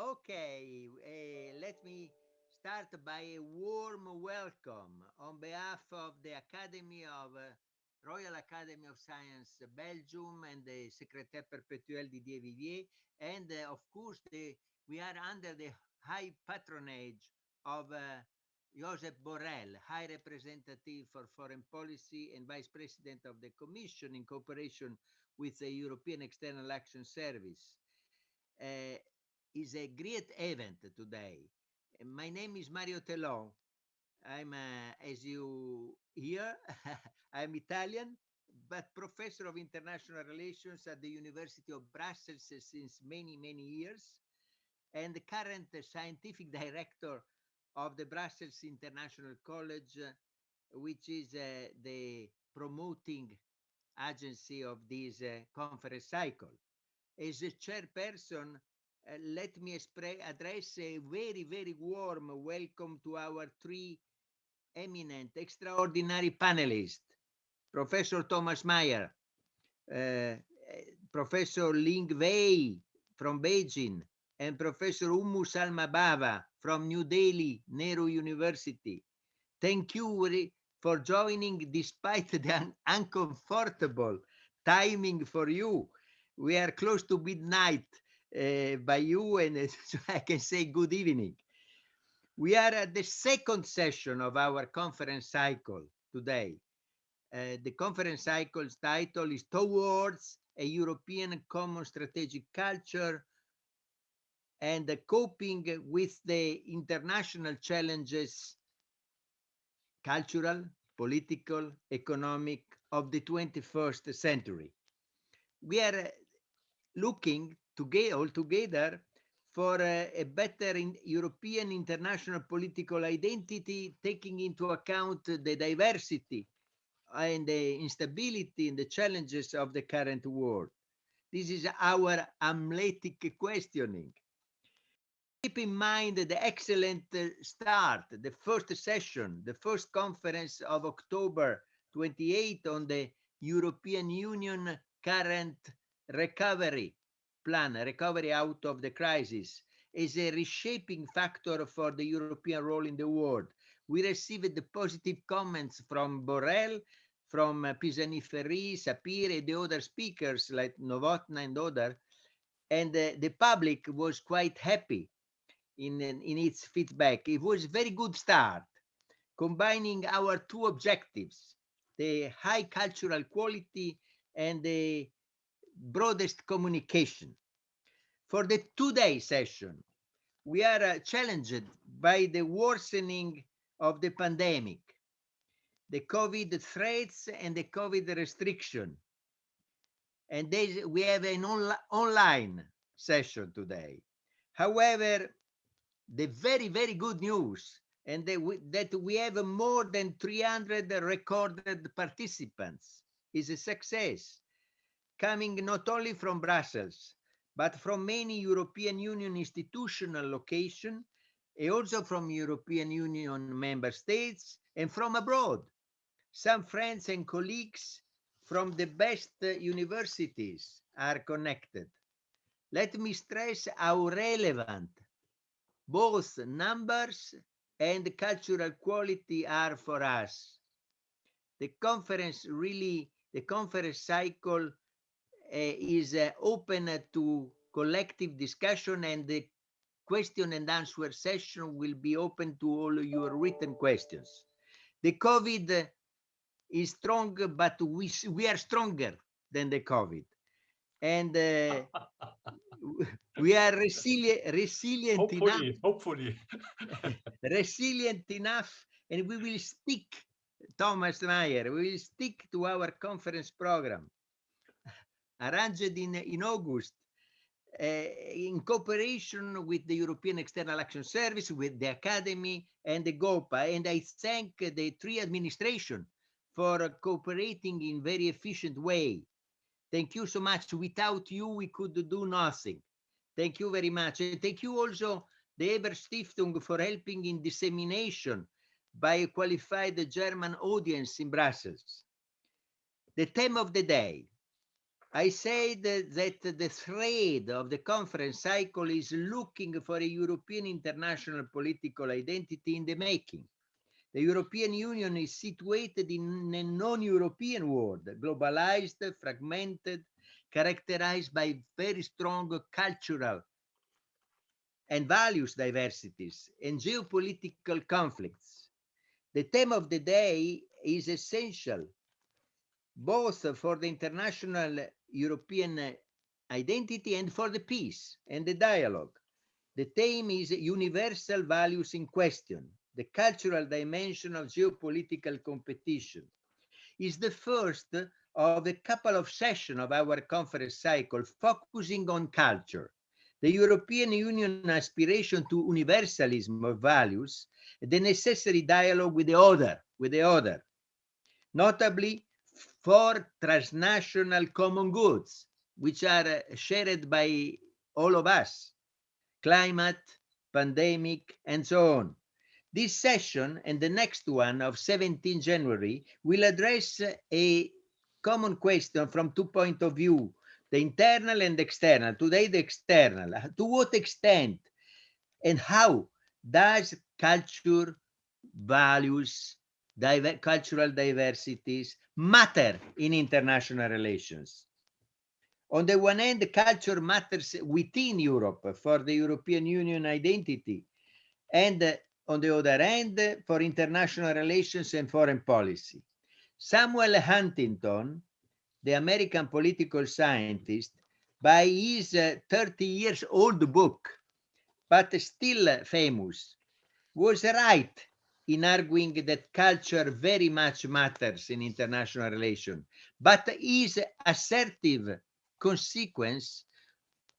Okay, let me start by a warm welcome on behalf of the Academy of Royal Academy of Science Belgium and the Secrétaire Perpétuel Didier Vivier, and of course we are under the high patronage of Josep Borrell, High Representative for Foreign Policy and Vice President of the Commission in cooperation with the European External Action Service. Uh, is a great event today. My name is Mario Telon. I'm, as you hear, I'm Italian, but professor of international relations at the University of Brussels since many, many years, and the current scientific director of the Brussels International College, which is the promoting agency of this conference cycle. As a chairperson, let me address a very, very warm welcome to our three eminent, extraordinary panelists, Professor Thomas Meyer, uh, Professor Ling Wei from Beijing, and Professor Ummu Salma Bava from New Delhi, Nehru University. Thank you for joining despite the uncomfortable timing for you. We are close to midnight by you, and so I can say good evening. We are at the second session of our conference cycle today. The conference cycle's title is Towards a European Common Strategic Culture and Coping with the International Challenges, Cultural, Political, Economic of the 21st century. We are looking all together for a better European international political identity, taking into account the diversity and the instability and the challenges of the current world. This is our Hamletic questioning. Keep in mind the excellent start, the first session, the first conference of October 28 on the European Union current recovery plan, recovery out of the crisis, is a reshaping factor for the European role in the world. We received the positive comments from Borrell, from Pisani-Ferry, Sapir, and the other speakers like Novotny and others, and the public was quite happy in its feedback. It was a very good start, combining our two objectives, the high cultural quality and the broadest communication. For the two-day session, we are challenged by the worsening of the pandemic, the COVID threats and the COVID restriction. And we have an online session today. However, the very, very good news and that we have more than 300 recorded participants is a success, coming not only from Brussels, but from many European Union institutional locations, and also from European Union member states and from abroad. Some friends and colleagues from the best universities are connected. Let me stress how relevant both numbers and cultural quality are for us. The conference cycle is open to collective discussion, and the question and answer session will be open to all your written questions. The COVID is strong, but we are stronger than the COVID. And we are resilient hopefully. resilient enough, and we will stick, Thomas Meyer, we will stick to our conference program arranged in August in cooperation with the European External Action Service, with the Académie and the GOPA. And I thank the three administration for cooperating in very efficient way. Thank you so much. Without you, we could do nothing. Thank you very much. And thank you also the Eber Stiftung for helping in dissemination by a qualified German audience in Brussels. The theme of the day, I said that the thread of the conference cycle is looking for a European international political identity in the making. The European Union is situated in a non-European world, globalized, fragmented, characterized by very strong cultural and values diversities and geopolitical conflicts. The theme of the day is essential both for the international European identity and for the peace and the dialogue. The theme is universal values in question, the cultural dimension of geopolitical competition. Is the first of a couple of sessions of our conference cycle focusing on culture, the European Union aspiration to universalism of values, the necessary dialogue with the other, notably for transnational common goods, which are shared by all of us, climate, pandemic, and so on. This session and the next one of 17 January will address a common question from 2 points of view, the internal and external. Today, the external. To what extent and how does culture, values, cultural diversities matter in international relations? On the one hand, culture matters within Europe for the European Union identity, and on the other hand, for international relations and foreign policy. Samuel Huntington, the American political scientist, by his 30 years old book, but still famous, was right in arguing that culture very much matters in international relations, but his assertive consequence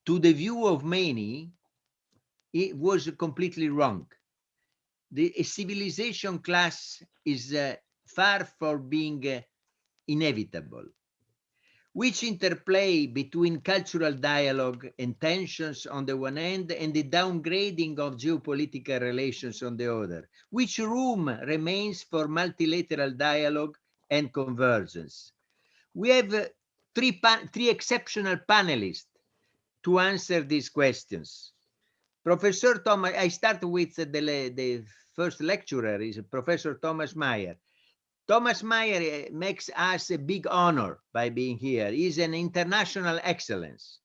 to the view of many, it was completely wrong. A civilization class is far from being inevitable. Which interplay between cultural dialogue and tensions on the one hand and the downgrading of geopolitical relations on the other? Which room remains for multilateral dialogue and convergence? We have three exceptional panelists to answer these questions. Professor Thomas, I start with the first lecturer, is Professor Thomas Meyer. Thomas Meyer makes us a big honor by being here. He's an international excellence.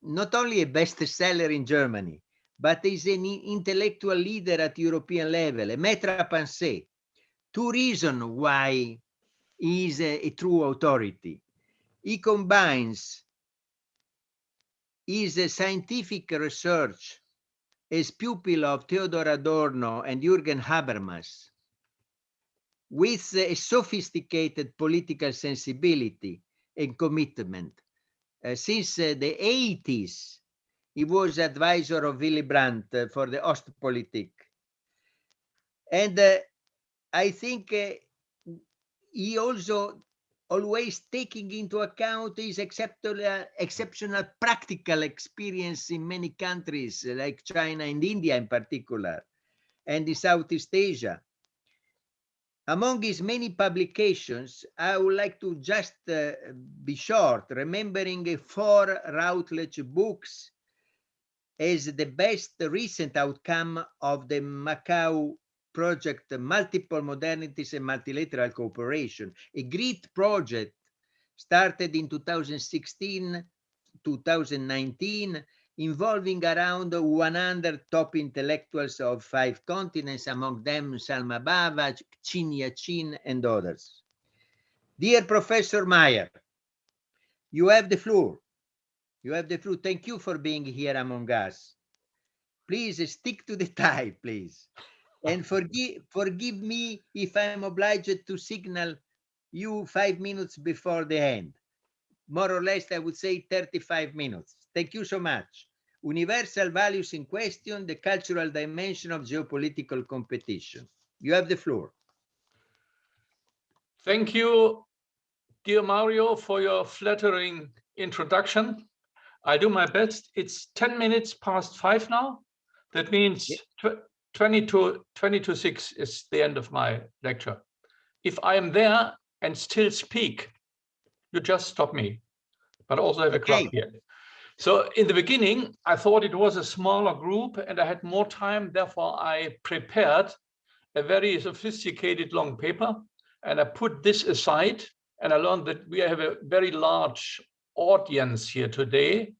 Not only a bestseller in Germany, but he's an intellectual leader at European level, a maître à penser. Two reasons why he is a true authority. He combines his scientific research as pupil of Theodor Adorno and Jürgen Habermas, with a sophisticated political sensibility and commitment. Since the 80s, he was advisor of Willy Brandt for the Ostpolitik. And I think he also always taking into account his exceptional practical experience in many countries like China and India in particular, and in Southeast Asia. Among his many publications, I would like to just be short, remembering 4 Routledge books as the best recent outcome of the Macau project, Multiple Modernities and Multilateral Cooperation, a great project started in 2016-2019, involving around 100 top intellectuals of 5 continents, among them Salma Bava, Chin Yachin, and others. Dear Professor Meyer, you have the floor. You have the floor. Thank you for being here among us. Please stick to the time, please. And forgive me if I'm obliged to signal you 5 minutes before the end. More or less, I would say 35 minutes. Thank you so much. Universal values in question, the cultural dimension of geopolitical competition. You have the floor. Thank you, dear Mario, for your flattering introduction. I do my best. It's 10 minutes past 5 now. That means 20 to 6 is the end of my lecture. If I am there and still speak, you just stop me. But also have a clock here. So in the beginning, I thought it was a smaller group and I had more time. Therefore, I prepared a very sophisticated long paper and I put this aside. And I learned that we have a very large audience here today,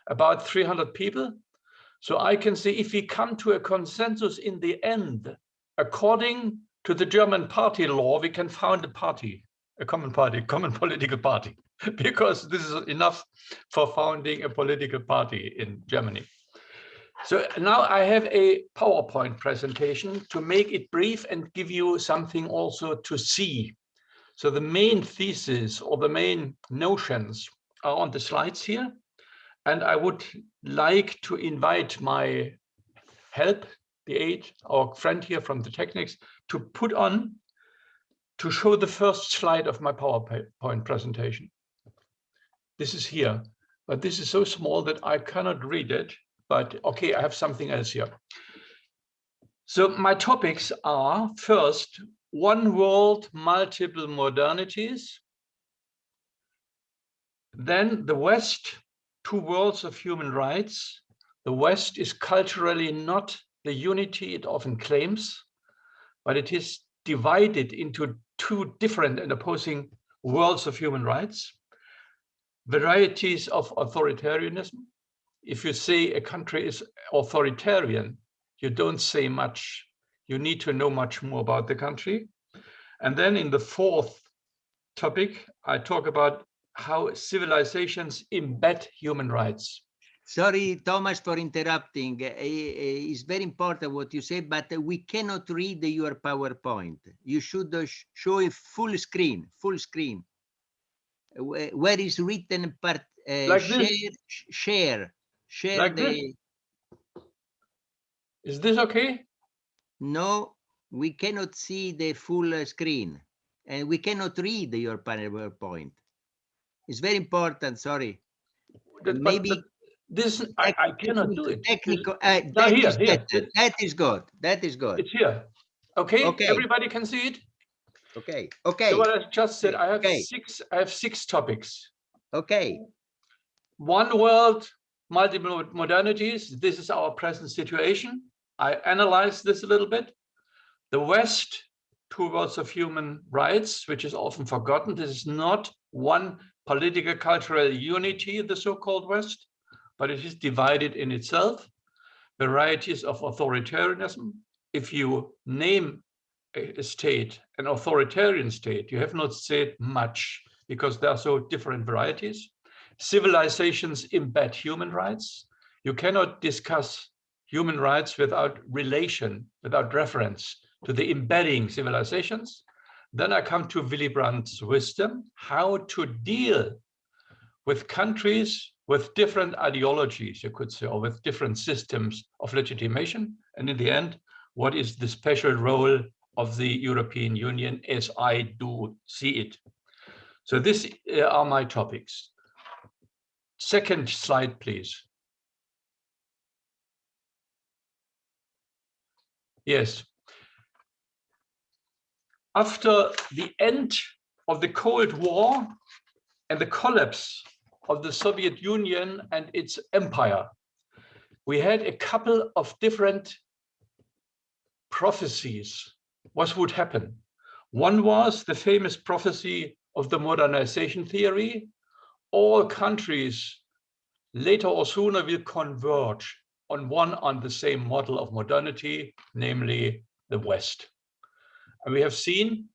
about 300 people. So I can say if we come to a consensus in the end, according to the German party law, we can found a party, a common party, common political party, because this is enough for founding a political party in Germany. So now I have a PowerPoint presentation to make it brief and give you something also to see. So the main thesis or the main notions are on the slides here. And I would like to invite my help, the aid, our friend here from the techniques, to put on, to show the first slide of my PowerPoint presentation. This is here, but this is so small that I cannot read it, but okay, I have something else here. So my topics are, first, one world, multiple modernities. Then the West, two worlds of human rights. The West is culturally not the unity it often claims, but it is divided into two different and opposing worlds of human rights. Varieties of authoritarianism. If you say a country is authoritarian, you don't say much. You need to know much more about the country. And then in the fourth topic, I talk about how civilizations embed human rights. Sorry, Thomas, for interrupting. It's very important what you say, but we cannot read your PowerPoint. You should show a full screen, where is written part, like share like the. This? Is this okay? No, we cannot see the full screen, and we cannot read your PowerPoint. It's very important. Sorry. Maybe this I cannot do it. Technical. Here. That is good. That is good. It's here. Okay. Okay. Everybody can see it. Okay. Okay. So what I just said, I have okay. six topics. Okay. One world, multiple modernities. This is our present situation. I analyzed this a little bit. The West, two worlds of human rights, which is often forgotten. This is not one political cultural unity, the so-called West, but it is divided in itself. Varieties of authoritarianism. If you name a state, an authoritarian state, you have not said much because there are so different varieties. Civilizations embed human rights. You cannot discuss human rights without relation, without reference to the embedding civilizations. Then I come to Willy Brandt's wisdom, how to deal with countries with different ideologies, you could say, or with different systems of legitimation. And in the end, what is the special role of the European Union as I do see it? So these are my topics. Second slide, please. Yes. After the end of the Cold War and the collapse of the Soviet Union and its empire, we had a couple of different prophecies. What would happen? One was the famous prophecy of the modernization theory. All countries later or sooner will converge on the same model of modernity, namely the West. And we have seen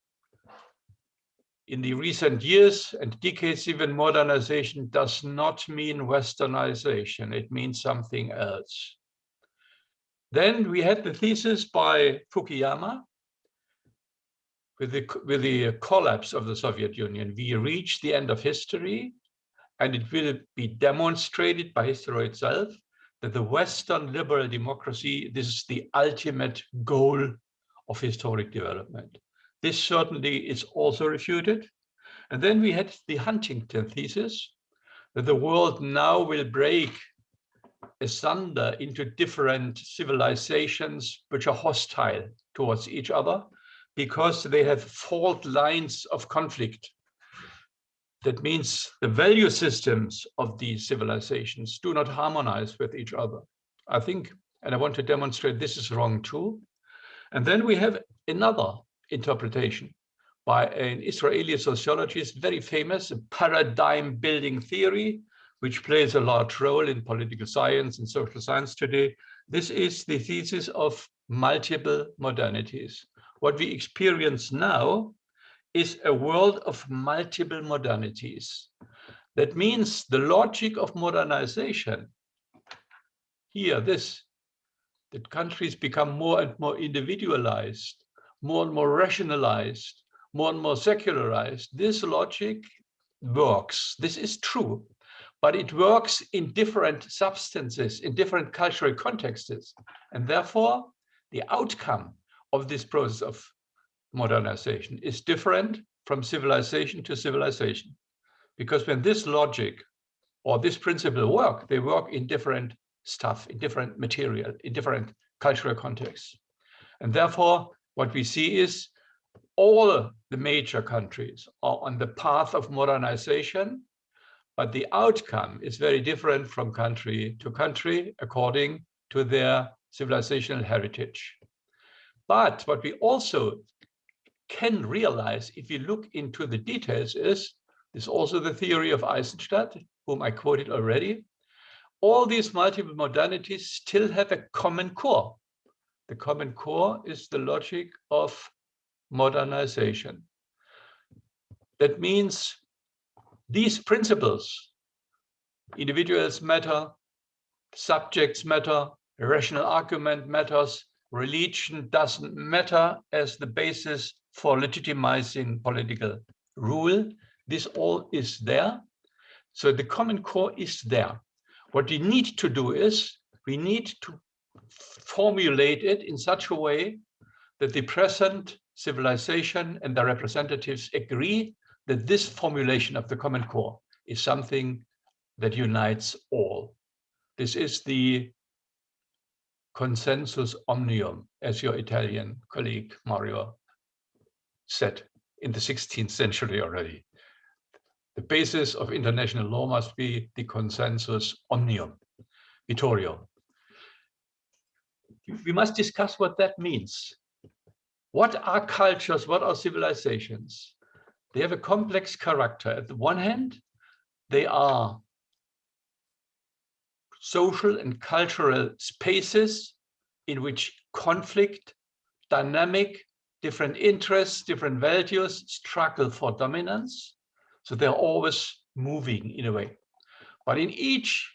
in the recent years and decades, even modernization does not mean westernization. It means something else. Then we had the thesis by Fukuyama. With the collapse of the Soviet Union, we reached the end of history, and it will be demonstrated by history itself that the Western liberal democracy, this is the ultimate goal of historic development. This certainly is also refuted. And then we had the Huntington thesis, that the world now will break asunder into different civilizations which are hostile towards each other because they have fault lines of conflict. That means the value systems of these civilizations do not harmonize with each other. I think, and I want to demonstrate this is wrong too. And then we have another interpretation by an Israeli sociologist, very famous, a paradigm building theory, which plays a large role in political science and social science today. This is the thesis of multiple modernities. What we experience now is a world of multiple modernities. That means the logic of modernization, here, that countries become more and more individualized, more and more rationalized, more and more secularized. This logic works. This is true, but it works in different substances, in different cultural contexts. And therefore, the outcome of this process of modernization is different from civilization to civilization. Because when this logic or this principle work, they work in different stuff, in different material, in different cultural contexts. And therefore, what we see is all the major countries are on the path of modernization, but the outcome is very different from country to country according to their civilizational heritage. But what we also can realize if you look into the details is also the theory of Eisenstadt, whom I quoted already. All these multiple modernities still have a common core. The common core is the logic of modernization. That means these principles, individuals matter, subjects matter, rational argument matters, religion doesn't matter as the basis for legitimizing political rule. This all is there. So the common core is there. What we need to do is we need to formulate it in such a way that the present civilization and their representatives agree that this formulation of the common core is something that unites all. This is the consensus omnium, as your Italian colleague Mario said in the 16th century already. The basis of international law must be the consensus omnium, Vittorio. We must discuss what that means. What are cultures? What are civilizations? They have a complex character. At the one hand, they are social and cultural spaces in which conflict, dynamic, different interests, different values struggle for dominance. So they're always moving in a way. But in each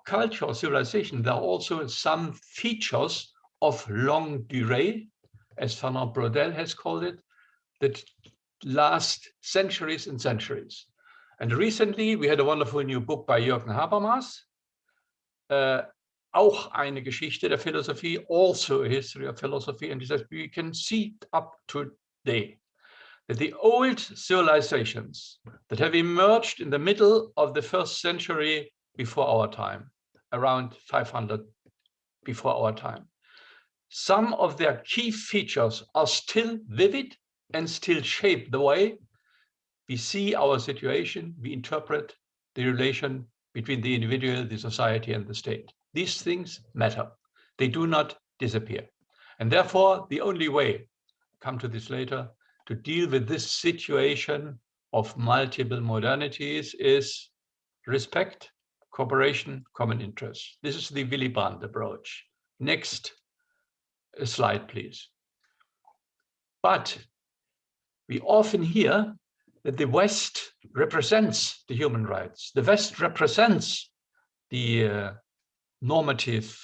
culture or civilization, there are also some features of longue durée, as Fernand Braudel has called it, that last centuries and centuries. And recently, we had a wonderful new book by Jürgen Habermas, auch eine Geschichte der Philosophie, also a history of philosophy. And he says, we can see up to today that the old civilizations that have emerged in the middle of the 1st century before our time, around 500 before our time, some of their key features are still vivid and still shape the way we see our situation, we interpret the relation between the individual, the society, and the state. These things matter. They do not disappear. And therefore, the only way, come to this later, to deal with this situation of multiple modernities is respect, cooperation, common interests. This is the Willy Brandt approach. Next slide, please. But we often hear that the West represents the human rights. The West represents the normative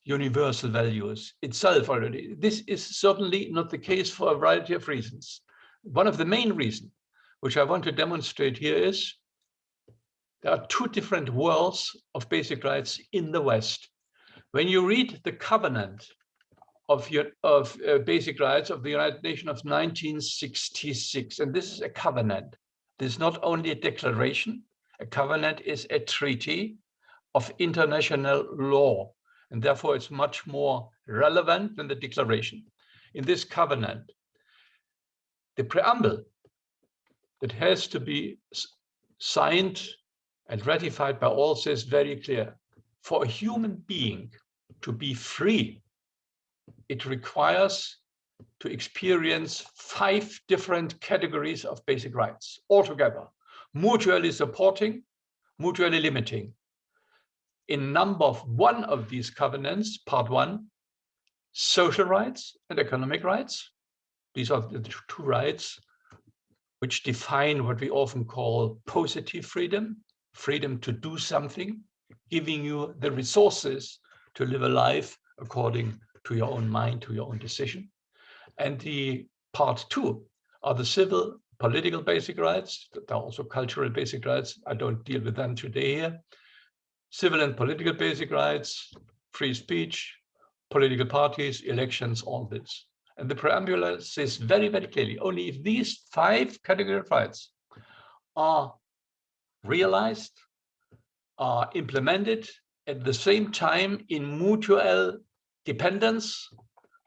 universal values itself already. This is certainly not the case for a variety of reasons. One of the main reasons, which I want to demonstrate here, is there are two different worlds of basic rights in the West. When you read the covenant of basic rights of the United Nations of 1966, and this is a covenant. This is not only a declaration. A covenant is a treaty of international law, and therefore it's much more relevant than the declaration. In this covenant, the preamble that has to be signed and ratified by all says very clear, for a human being to be free, it requires to experience 5 different categories of basic rights altogether, mutually supporting, mutually limiting. In number of one of these covenants, part 1, social rights and economic rights. These are the 2 rights which define what we often call positive freedom, freedom to do something, giving you the resources to live a life according to your own mind, to your own decision. And the part 2 are the civil, political basic rights. There are also cultural basic rights. I don't deal with them today here. Civil and political basic rights, free speech, political parties, elections, all this. And the preamble says very, very clearly, only if these 5 categories of rights are realized, are implemented at the same time in mutual dependence,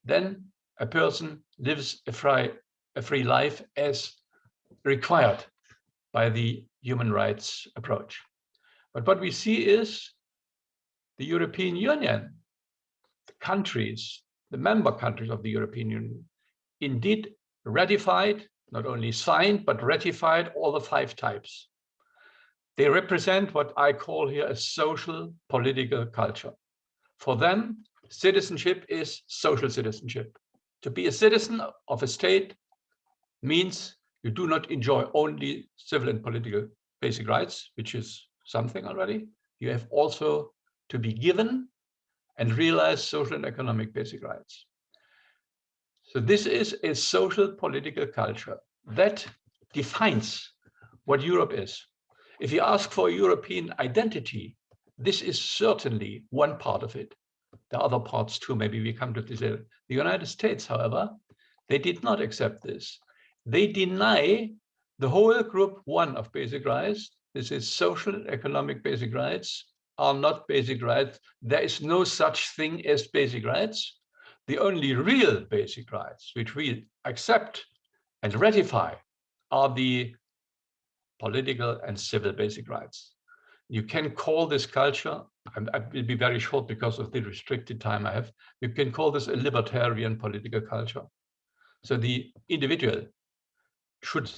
then a person lives a free life as required by the human rights approach. But what we see is the European Union, the countries, the member countries of the European Union, indeed ratified, not only signed, but ratified all the 5 types. They represent what I call here a social political culture. For them, citizenship is social citizenship. To be a citizen of a state means you do not enjoy only civil and political basic rights, which is something already. You have also to be given and realize social and economic basic rights. So this is a social political culture that defines what Europe is. If you ask for a European identity, this is certainly one part of it. There are other parts too, maybe we come to this later. The United States, however, they did not accept this. They deny the whole group 1 of basic rights. This is social and economic basic rights are not basic rights. There is no such thing as basic rights. The only real basic rights which we accept and ratify are the political and civil basic rights. You can call this culture, I will be very short because of the restricted time I have, you can call this a libertarian political culture. So the individual should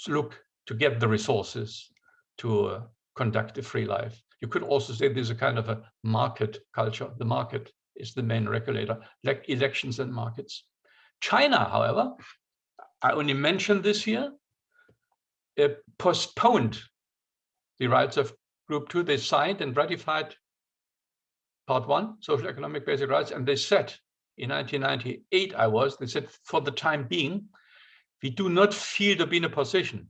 look to get the resources to conduct a free life. You could also say there's a kind of a market culture. The market is the main regulator, like elections and markets. China, however, I only mentioned this here, postponed the rights of Group 2. They signed and ratified Part 1, social economic basic rights, and they said in 1998, they said for the time being, we do not feel to be in a position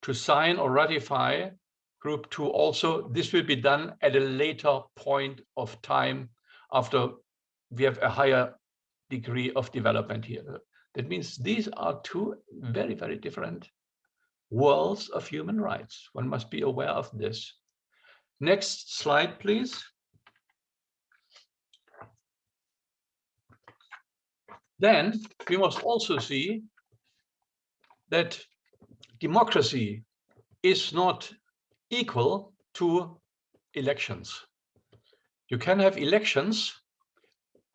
to sign or ratify Group 2 also. This will be done at a later point of time after we have a higher degree of development here. That means these are 2 very, very different worlds of human rights. One must be aware of this. Next slide, please. Then we must also see that democracy is not equal to elections. You can have elections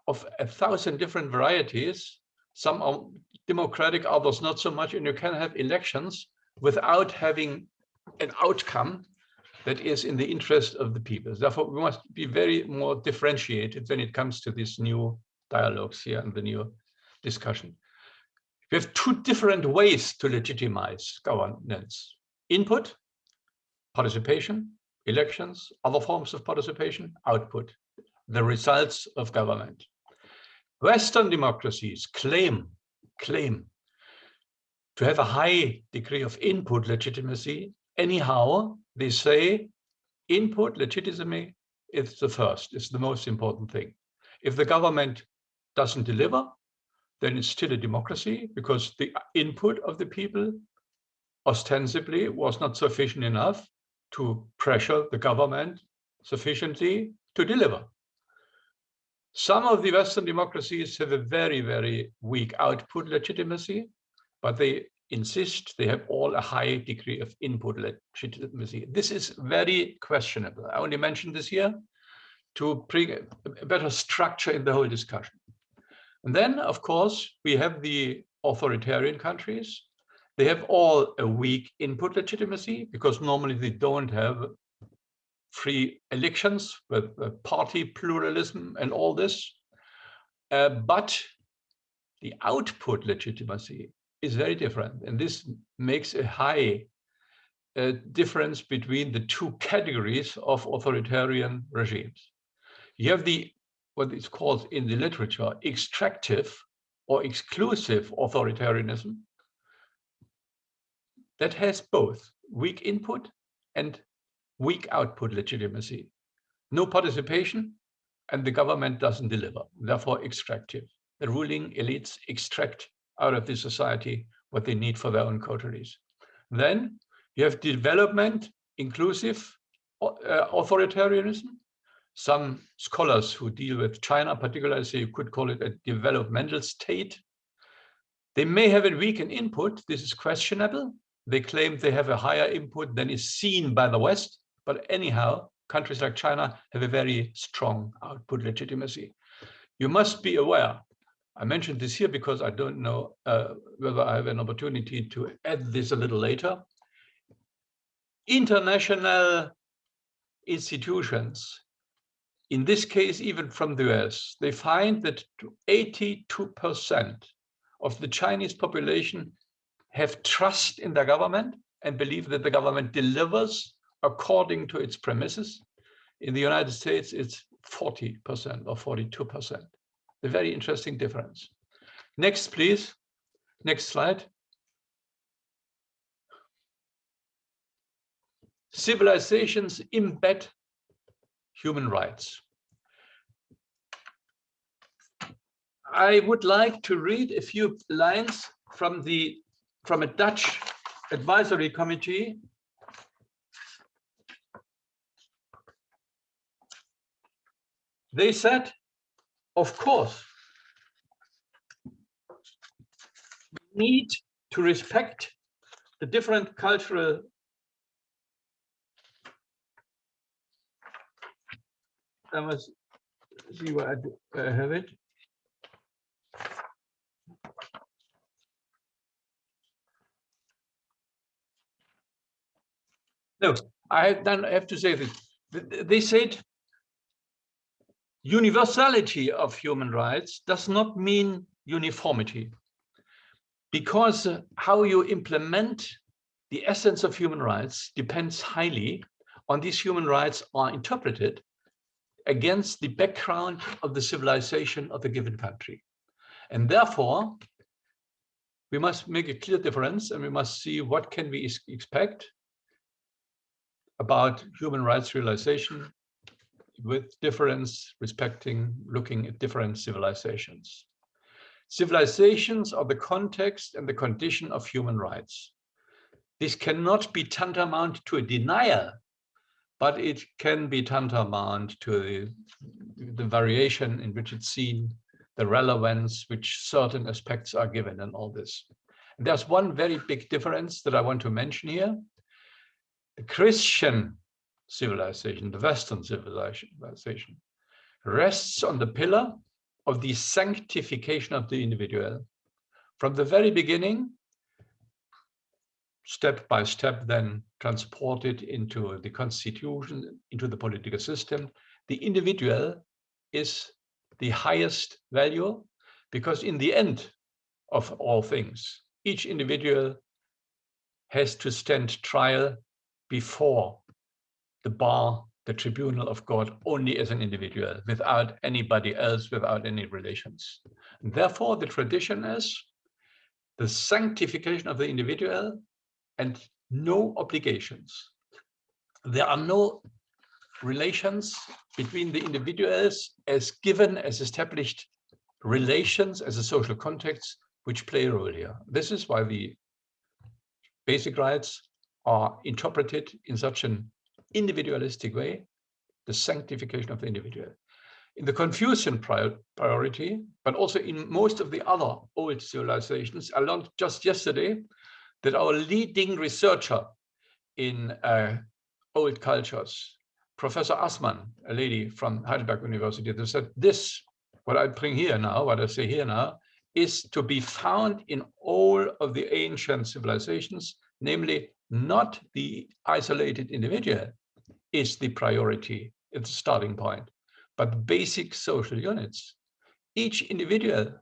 of 1,000 different varieties. Some are democratic, others not so much, and you can have elections without having an outcome that is in the interest of the people. Therefore, we must be very more differentiated when it comes to these new dialogues here and the new discussion. We have 2 different ways to legitimize governance: input, participation, elections, other forms of participation, output, the results of government. Western democracies claim to have a high degree of input legitimacy. Anyhow, they say input legitimacy is the first, it's the most important thing. If the government doesn't deliver, then it's still a democracy, because the input of the people ostensibly was not sufficient enough to pressure the government sufficiently to deliver. Some of the Western democracies have a very, very weak output legitimacy, but they insist they have all a high degree of input legitimacy. This is very questionable. I only mentioned this here to bring a better structure in the whole discussion. And then, of course, we have the authoritarian countries. They have all a weak input legitimacy because normally they don't have free elections with party pluralism and all this. But the output legitimacy is very different. And this makes a high difference between the two categories of authoritarian regimes. You have the, what is called in the literature, extractive or exclusive authoritarianism that has both weak input and weak output legitimacy. No participation, and the government doesn't deliver, therefore extractive. The ruling elites extract out of the society what they need for their own coteries. Then you have development inclusive authoritarianism. Some scholars who deal with China particularly say you could call it a developmental state. They may have a weakened input. This is questionable. They claim they have a higher input than is seen by the West. But anyhow, countries like China have a very strong output legitimacy. You must be aware, I mentioned this here because I don't know whether I have an opportunity to add this a little later. International institutions, in this case, even from the US, they find that 82% of the Chinese population have trust in their government and believe that the government delivers according to its premises. In the United States, it's 40% or 42%. A very interesting difference. Next, please. Next slide. Civilizations embed human rights. I would like to read a few lines from a Dutch advisory committee. They said, of course, we need to respect the different cultural I must see where I have it. No, I have to say that they said universality of human rights does not mean uniformity, because how you implement the essence of human rights depends highly on these human rights are interpreted against the background of the civilization of the given country. And therefore, we must make a clear difference and we must see what can we expect about human rights realization with difference, looking at different civilizations. Civilizations are the context and the condition of human rights. This cannot be tantamount to a denial, but it can be tantamount to the variation in which it's seen, the relevance which certain aspects are given and all this. And there's one very big difference that I want to mention here. The Christian civilization, the Western civilization, rests on the pillar of the sanctification of the individual. From the very beginning, step by step, then transported into the constitution, into the political system. The individual is the highest value, because in the end of all things, each individual has to stand trial before the bar, the tribunal of God, only as an individual, without anybody else, without any relations. And therefore, the tradition is the sanctification of the individual and no obligations. There are no relations between the individuals as given, as established relations as a social context which play a role here. This is why the basic rights are interpreted in such an individualistic way, the sanctification of the individual. In the Confucian priority, but also in most of the other old civilizations, I learned just yesterday that our leading researcher in old cultures, Professor Assmann, a lady from Heidelberg University, that said this, what I bring here now, what I say here now, is to be found in all of the ancient civilizations, namely not the isolated individual is the priority, it's the starting point, but basic social units. Each individual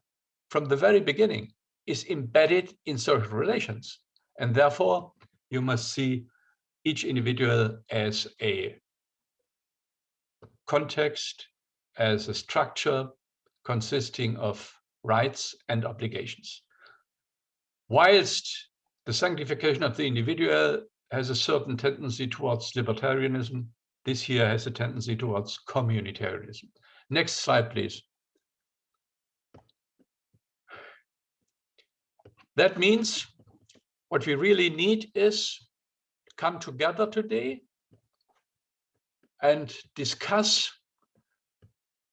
from the very beginning is embedded in social relations. And therefore, you must see each individual as a context, as a structure consisting of rights and obligations. Whilst the sanctification of the individual has a certain tendency towards libertarianism, this here has a tendency towards communitarianism. Next slide, please. That means what we really need is to come together today and discuss,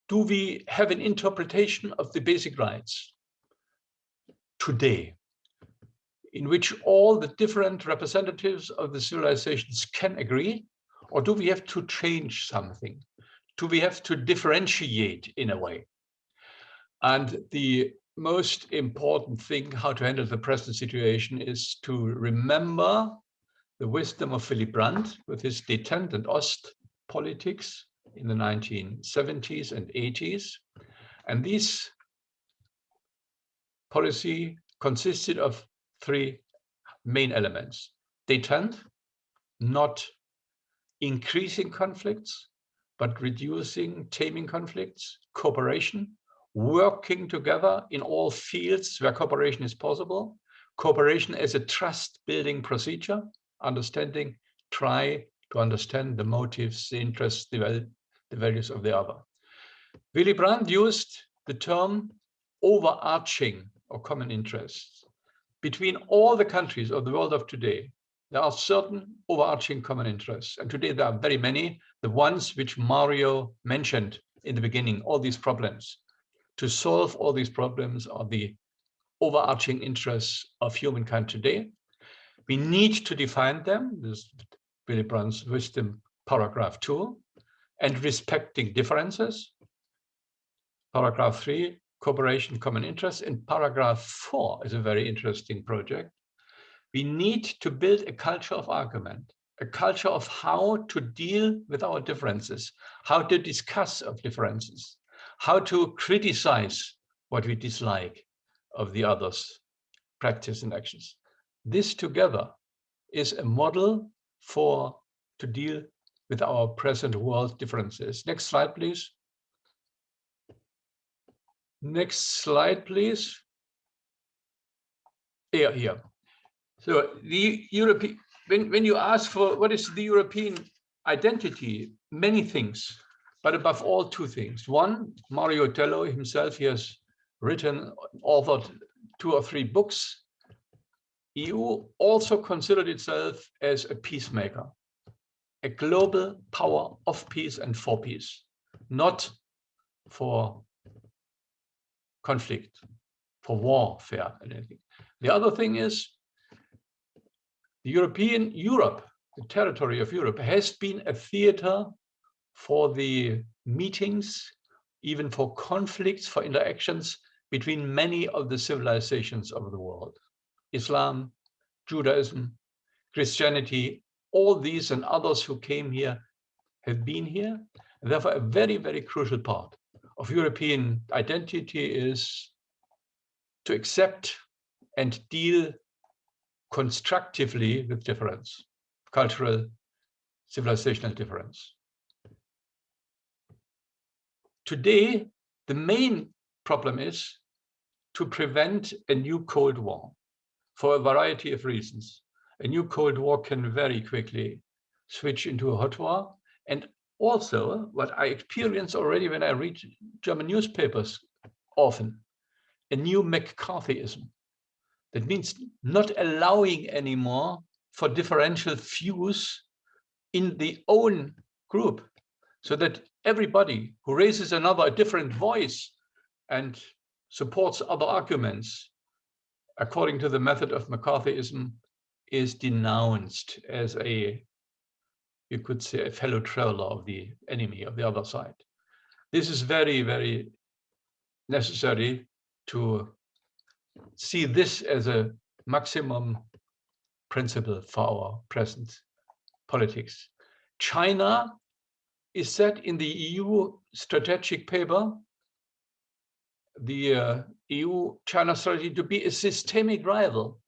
do we have an interpretation of the basic rights today, in which all the different representatives of the civilizations can agree, or do we have to change something? Do we have to differentiate in a way? And the most important thing how to handle the present situation is to remember the wisdom of Willy Brandt with his Detente and Ost politics in the 1970s and 80s. And this policy consisted of three main elements. Detente, not increasing conflicts, but reducing, taming conflicts. Cooperation, working together in all fields where cooperation is possible. Cooperation as a trust-building procedure, understanding, try to understand the motives, the interests, the values of the other. Willy Brandt used the term overarching or common interests. Between all the countries of the world of today, there are certain overarching common interests. And today there are very many, the ones which Mario mentioned in the beginning, all these problems. To solve all these problems are the overarching interests of humankind today. We need to define them, this is Willy Brandt's wisdom, paragraph 2, and respecting differences. Paragraph 3, cooperation, common interests. And paragraph 4 is a very interesting project. We need to build a culture of argument, a culture of how to deal with our differences, how to discuss of differences, how to criticize what we dislike of the others' practice and actions. This together is a model to deal with our present world differences. Next slide, please. Next slide, please. Here. So the European, when you ask for what is the European identity, many things, but above all, two things. One, Mario Tello himself, he has written, authored 2 or 3 books. EU also considered itself as a peacemaker, a global power of peace and for peace, not for conflict, for warfare and anything. The other thing is, Europe, the territory of Europe, has been a theater for the meetings, even for conflicts, for interactions between many of the civilizations of the world. Islam, Judaism, Christianity, all these and others who came here have been here. And therefore, a very, very crucial part of European identity is to accept and deal constructively with difference, cultural, civilizational difference. Today, the main problem is to prevent a new Cold War for a variety of reasons. A new Cold War can very quickly switch into a hot war. And also, what I experience already when I read German newspapers often, a new McCarthyism. That means not allowing anymore for differential views in the own group, so that everybody who raises a different voice and supports other arguments according to the method of McCarthyism is denounced as a, you could say, a fellow traveler of the enemy, of the other side. This is very, very necessary to see this as a maximum principle for our present politics. China is set in the EU strategic paper, the EU-China strategy, to be a systemic rival.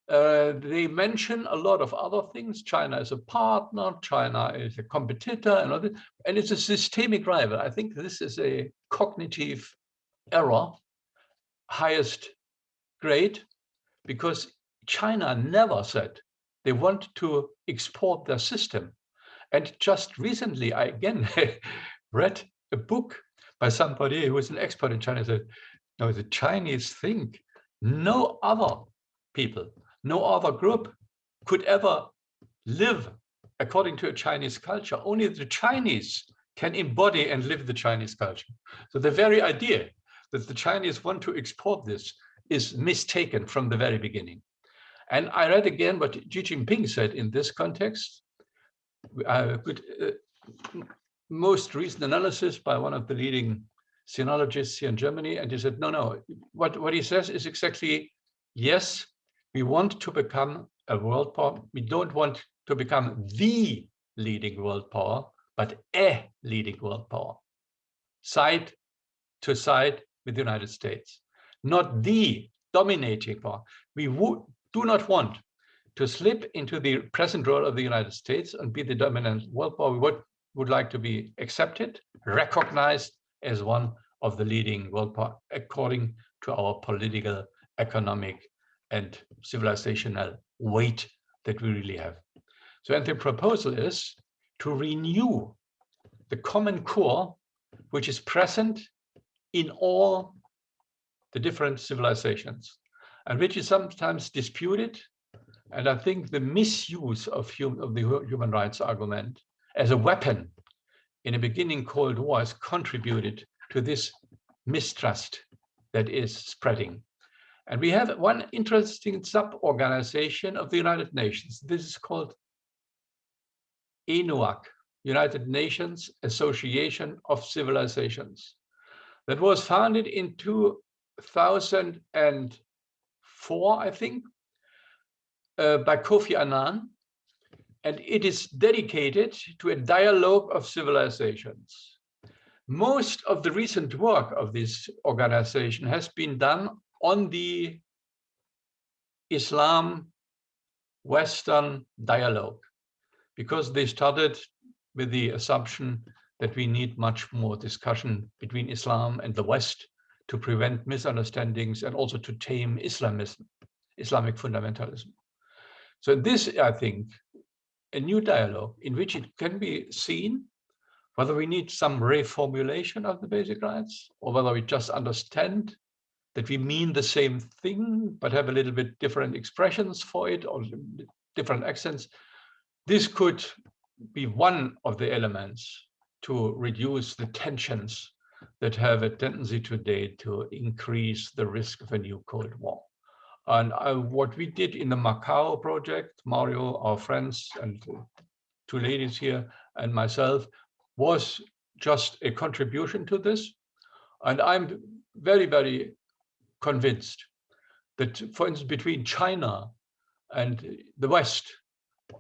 They mention a lot of other things. China is a partner, China is a competitor, and it's a systemic rival. I think this is a cognitive error, highest grade, because China never said they want to export their system. And just recently, I again read a book by somebody who was an expert in China, said, no, the Chinese think no other people, no other group could ever live according to a Chinese culture. Only the Chinese can embody and live the Chinese culture. So the very idea that the Chinese want to export this is mistaken from the very beginning. And I read again what Xi Jinping said in this context. Most recent analysis by one of the leading sinologists here in Germany, and he said, no, what he says is exactly, yes, we want to become a world power. We don't want to become the leading world power, but a leading world power, side to side with the United States, not the dominating power. We do not want to slip into the present role of the United States and be the dominant world power. We would like to be accepted, recognized as one of the leading world power according to our political, economic, and civilizational weight that we really have. So, and the proposal is to renew the common core, which is present in all the different civilizations, and which is sometimes disputed. And I think the misuse of the human rights argument as a weapon in a beginning Cold War has contributed to this mistrust that is spreading. And we have one interesting sub-organization of the United Nations. This is called ENUAC, United Nations Association of Civilizations, that was founded in 2004, I think, by Kofi Annan, and it is dedicated to a dialogue of civilizations. Most of the recent work of this organization has been done on the Islam-Western dialogue, because they started with the assumption that we need much more discussion between Islam and the West to prevent misunderstandings and also to tame Islamism, Islamic fundamentalism. So this, I think, a new dialogue in which it can be seen whether we need some reformulation of the basic rights or whether we just understand that we mean the same thing but have a little bit different expressions for it or different accents. This could be one of the elements to reduce the tensions that have a tendency today to increase the risk of a new Cold War. And what we did in the Macau project, Mario, our friends, and two ladies here, and myself, was just a contribution to this. And I'm very, very convinced that, for instance, between China and the West,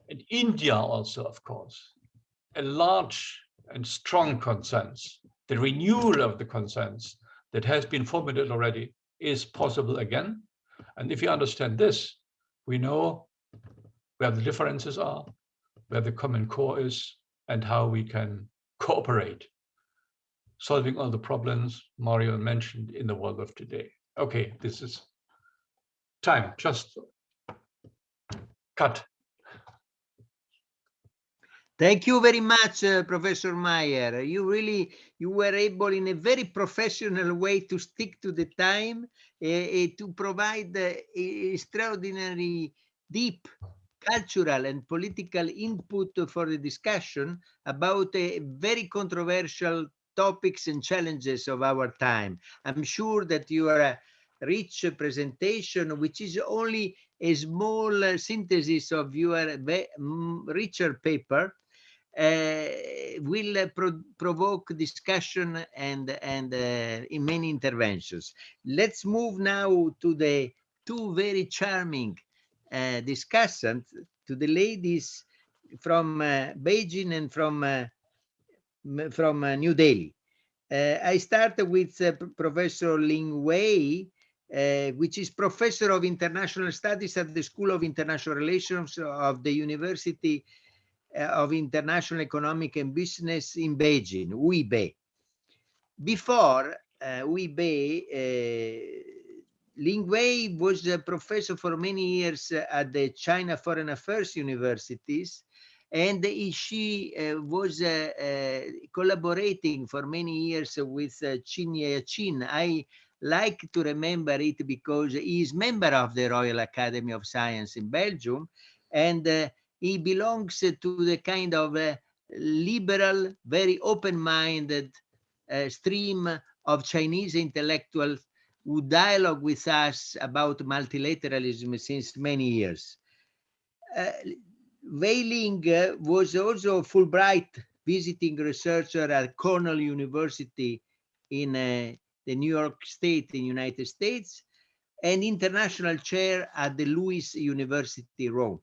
and India also, of course, a large and strong consensus, the renewal of the consensus that has been formulated already is possible again. And if you understand this, we know where the differences are, where the common core is, and how we can cooperate, solving all the problems Mario mentioned in the world of today. Okay, this is time, just cut. Thank you very much, Professor Meyer. You were able in a very professional way to stick to the time, to provide extraordinary deep cultural and political input for the discussion about very controversial topics and challenges of our time. I'm sure that you are rich presentation, which is only a small synthesis of your richer paper, will provoke discussion and in many interventions. Let's move now to the two very charming discussants, to the ladies from Beijing and from New Delhi. I start with Professor Ling Wei, which is Professor of International Studies at the School of International Relations of the University of International Economic and Business in Beijing, UIB. Before UIB, Ling Wei was a professor for many years at the China Foreign Affairs Universities, and she was collaborating for many years with Qin Yaqin. I like to remember it because he is member of the Royal Academy of Science in Belgium, and he belongs to the kind of liberal, very open-minded stream of Chinese intellectuals who dialogue with us about multilateralism since many years. Wei Ling was also a Fulbright visiting researcher at Cornell University in the New York State in the United States, and international chair at the Lewis University, Rome.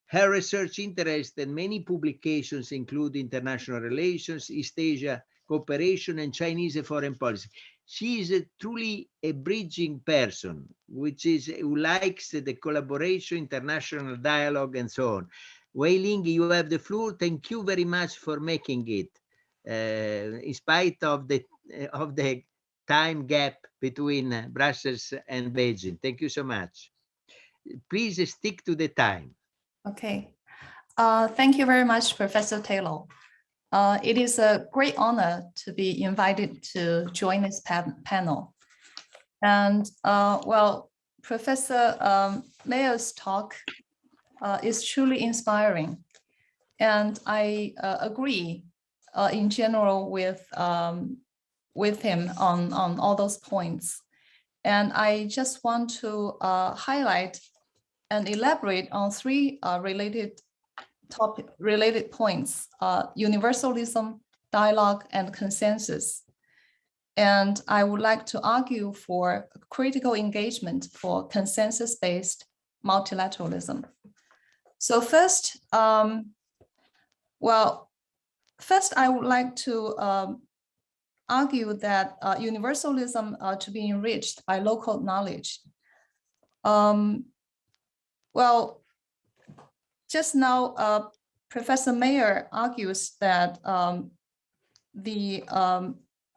Her research interests and many publications include international relations, East Asia cooperation, and Chinese foreign policy. She is truly a bridging person, who likes the collaboration, international dialogue, and so on. Wei Ling, you have the floor. Thank you very much for making it, in spite of the time gap between Brussels and Beijing. Thank you so much. Please stick to the time. Okay. Thank you very much, Professor Taylor. It is a great honor to be invited to join this panel. And well, Professor Meyer's talk is truly inspiring. And I agree in general with him on all those points. And I just want to highlight and elaborate on three related points: universalism, dialogue, and consensus. And I would like to argue for critical engagement for consensus-based multilateralism. So first, first I would like to argue that universalism to be enriched by local knowledge. Well, just now, Professor Meyer argues that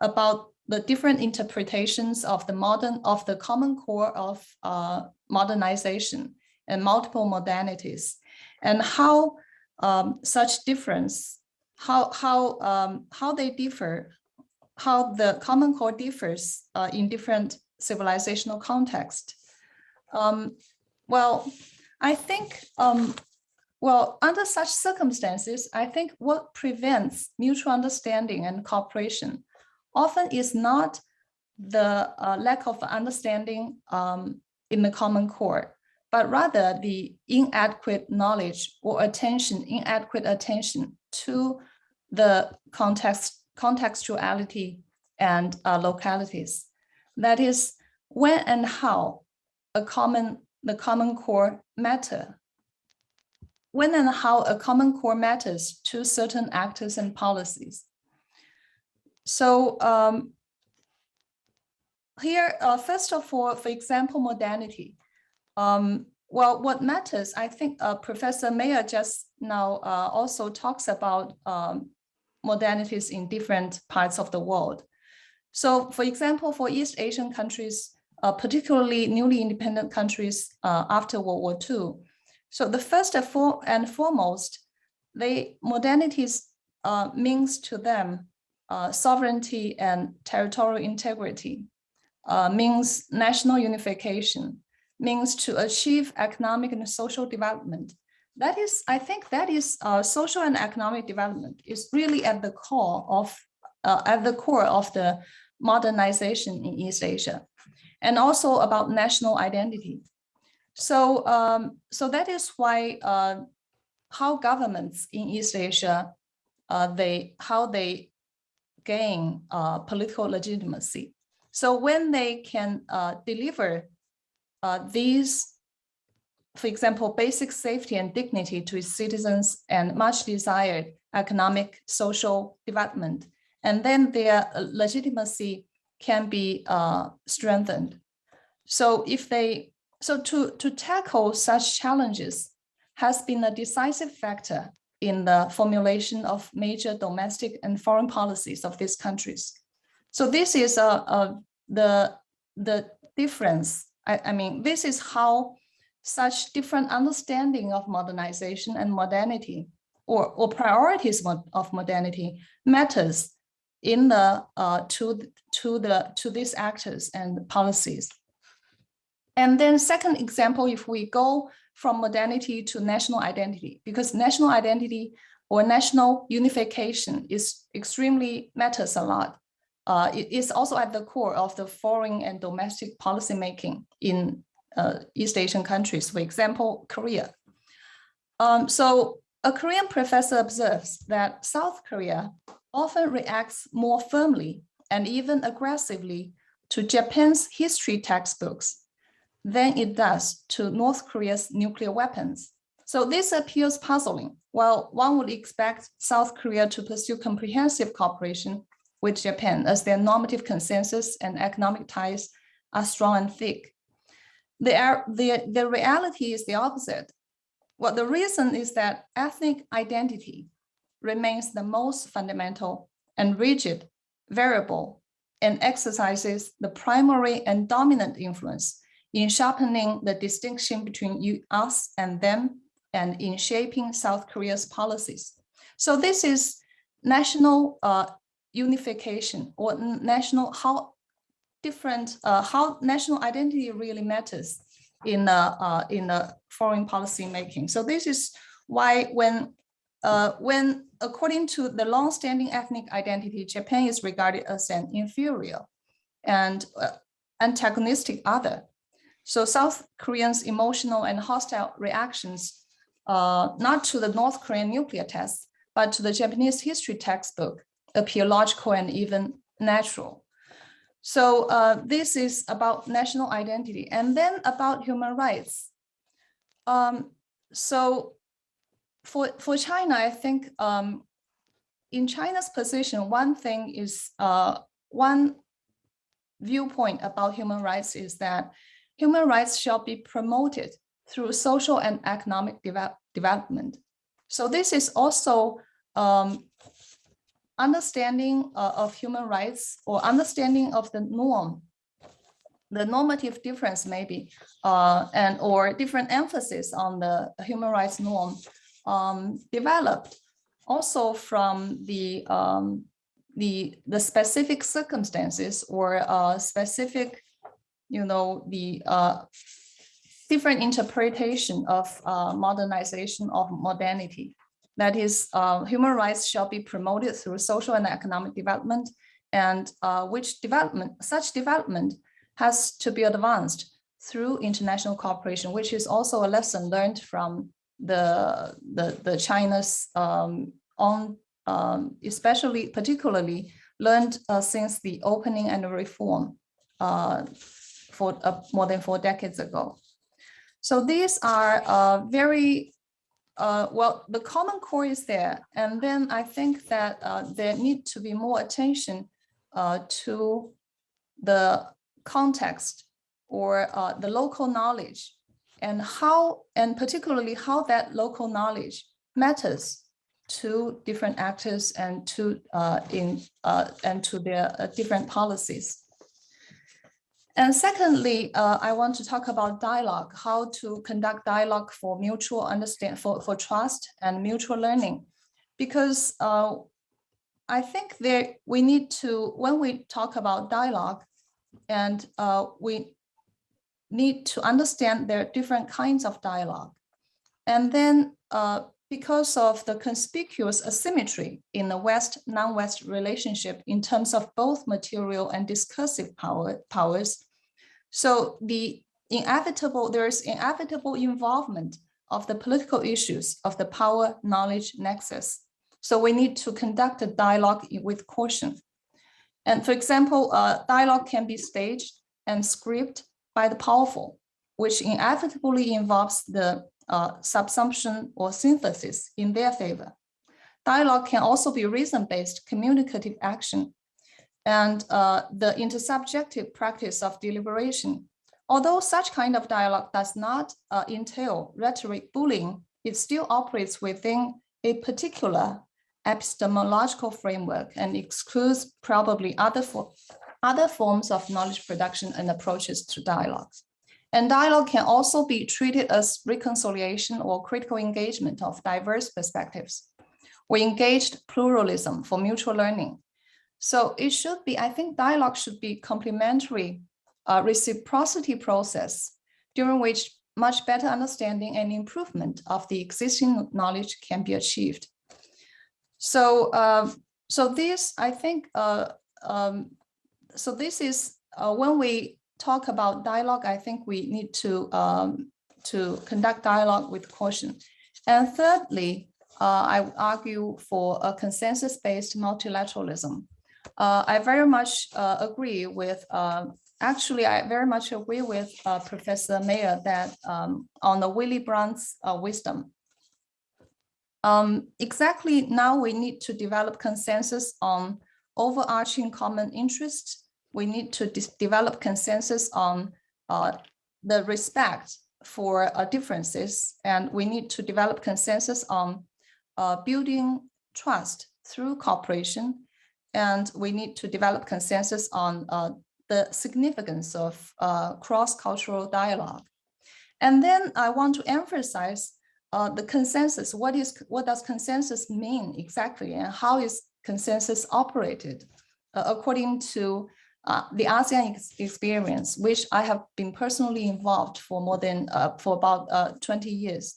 about the different interpretations of the common core of modernization and multiple modalities, and how such difference, how they differ, how the common core differs in different civilizational contexts. Well, I think, well, under such circumstances, I think what prevents mutual understanding and cooperation often is not the lack of understanding in the common core, but rather the inadequate knowledge or inadequate attention to the contextuality and localities. That is, when and how the common core matter. When and how a common core matters to certain actors and policies. So here, first of all, for example, modernity. Well, what matters, I think Professor Meyer just now also talks about modernities in different parts of the world. So for example, for East Asian countries, particularly newly independent countries after World War II. So the first and foremost, modernities means to them sovereignty and territorial integrity, means national unification, means to achieve economic and social development. That is, I think that is social and economic development is really at the core of the modernization in East Asia. and also about national identity. So, so that is why how governments in East Asia, how they gain political legitimacy. So when they can deliver these, for example, basic safety and dignity to its citizens and much desired economic, social development, and then their legitimacy can be strengthened. So to tackle such challenges has been a decisive factor in the formulation of major domestic and foreign policies of these countries. So this is the difference. I mean, this is how such different understanding of modernization and modernity, or priorities of modernity, matters in the to these actors and policies. And then second example, if we go from modernity to national identity, because national identity or national unification is extremely matters a lot. It is also at the core of the foreign and domestic policy making in East Asian countries, for example, Korea. So a Korean professor observes that South Korea often reacts more firmly and even aggressively to Japan's history textbooks than it does to North Korea's nuclear weapons. So this appears puzzling. While one would expect South Korea to pursue comprehensive cooperation with Japan as their normative consensus and economic ties are strong and thick. The reality is the opposite. Well, the reason is that ethnic identity remains the most fundamental and rigid variable and exercises the primary and dominant influence in sharpening the distinction between us and them and in shaping South Korea's policies. So this is national unification, or national, how national identity really matters in the foreign policy making. So this is why when according to the long-standing ethnic identity, Japan is regarded as an inferior and antagonistic other. So South Koreans' emotional and hostile reactions, not to the North Korean nuclear tests, but to the Japanese history textbook, appear logical and even natural. So this is about national identity. And then about human rights. So for China, I think in China's position, one thing is, one viewpoint about human rights is that human rights shall be promoted through social and economic development. So this is also understanding of human rights, or understanding of the norm, the normative difference maybe, and or different emphasis on the human rights norm developed also from the specific circumstances or specific, the different interpretation of modernization of modernity. That is, human rights shall be promoted through social and economic development, and such development has to be advanced through international cooperation, which is also a lesson learned from the China's particularly learned since the opening and the reform for more than 4 decades ago. So these are very well, the common core is there, and then I think that there need to be more attention to the context or the local knowledge, and particularly how that local knowledge matters to different actors and to their different policies. And secondly, I want to talk about dialogue, how to conduct dialogue for mutual understanding, for trust and mutual learning. Because I think we need to, when we talk about dialogue, and we need to understand there are different kinds of dialogue. And then because of the conspicuous asymmetry in the West-non-West relationship in terms of both material and discursive powers, So there's inevitable involvement of the political issues of the power-knowledge nexus. So we need to conduct a dialogue with caution. And for example, dialogue can be staged and scripted by the powerful, which inevitably involves the subsumption or synthesis in their favor. Dialogue can also be reason-based communicative action and the intersubjective practice of deliberation. Although such kind of dialogue does not entail rhetoric bullying, it still operates within a particular epistemological framework and excludes probably other forms of knowledge production and approaches to dialogue. And dialogue can also be treated as reconciliation or critical engagement of diverse perspectives. We engaged pluralism for mutual learning. So it should be, I think dialogue should be complementary reciprocity process during which much better understanding and improvement of the existing knowledge can be achieved. So, this, I think, so this is when we talk about dialogue, I think we need to conduct dialogue with caution. And thirdly, I would argue for a consensus-based multilateralism. I very much agree with, actually, I very much agree with Professor Meyer that on the Willy Brandt's wisdom. Exactly now we need to develop consensus on overarching common interests. We need to develop consensus on the respect for differences, and we need to develop consensus on building trust through cooperation, and we need to develop consensus on the significance of cross-cultural dialogue. And then I want to emphasize the consensus. What does consensus mean exactly, and how is consensus operated according to the ASEAN experience, which I have been personally involved for more than for about 20 years.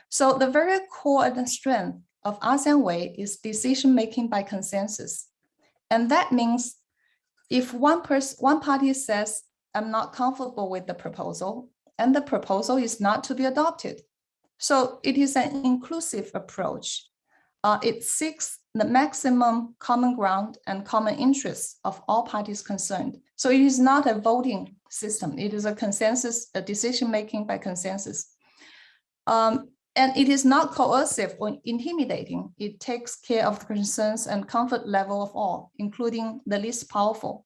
So the very core and strength of ASEAN Way is decision-making by consensus. And that means if one party says, I'm not comfortable with the proposal, and the proposal is not to be adopted. So it is an inclusive approach. It seeks the maximum common ground and common interests of all parties concerned. So it is not a voting system. It is a consensus, a decision-making by consensus. And it is not coercive or intimidating. It takes care of the concerns and comfort level of all, including the least powerful.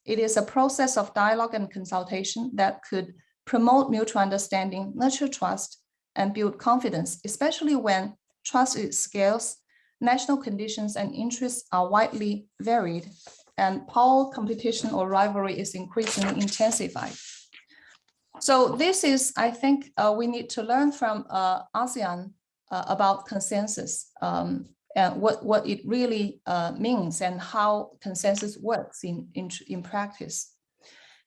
It is a process of dialogue and consultation that could promote mutual understanding, nurture trust, and build confidence, especially when trust is scarce, national conditions and interests are widely varied, and power competition or rivalry is increasingly intensified. So this is, I think, we need to learn from ASEAN about consensus and what it really means and how consensus works in practice.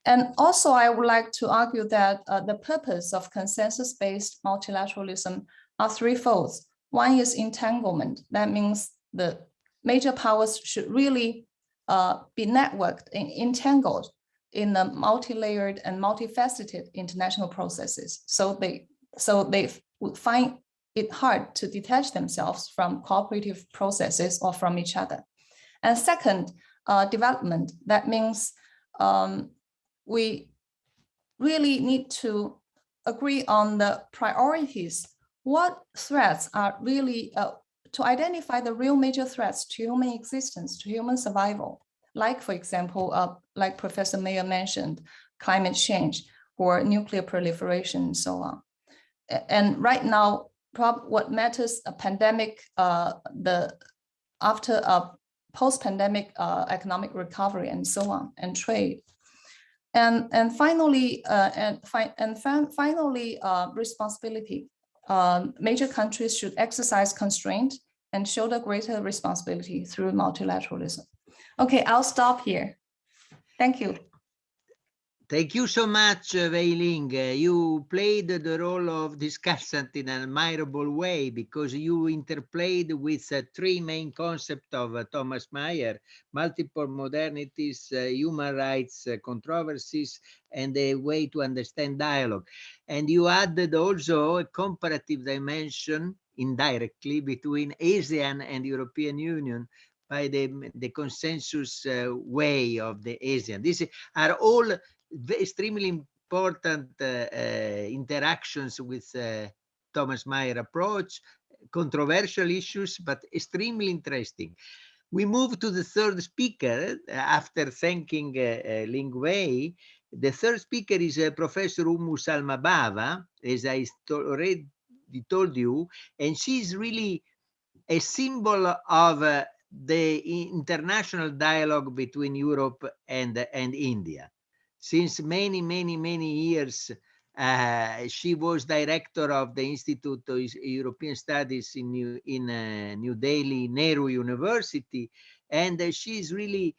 And also, I would like to argue that the purpose of consensus-based multilateralism are threefold. One is entanglement. That means the major powers should really be networked and entangled in the multi-layered and multifaceted international processes. So they would find it hard to detach themselves from cooperative processes or from each other. And second, development. That means we really need to agree on the priorities. What threats are really, to identify the real major threats to human existence, to human survival, like, for example, like Professor Meyer mentioned, climate change or nuclear proliferation and so on. And right now, what matters, a pandemic, after a post-pandemic economic recovery and so on, and trade. And finally, responsibility. Major countries should exercise constraint and shoulder greater responsibility through multilateralism. Okay, I'll stop here. Thank you. Thank you so much, Wei Ling. You played the role of discussant in an admirable way because you interplayed with three main concepts of Thomas Meyer: multiple modernities, human rights controversies, and a way to understand dialogue. And you added also a comparative dimension indirectly between ASEAN and European Union by the consensus way of the ASEAN. These are all extremely important interactions with Thomas Meyer approach, controversial issues, but extremely interesting. We move to the third speaker after thanking Ling Wei. The third speaker is Professor Ummu Salma Bava, as I already told you, and she's really a symbol of the international dialogue between Europe and India. Since many years, she was director of the Institute of European Studies in New Delhi, Nehru University, and she's really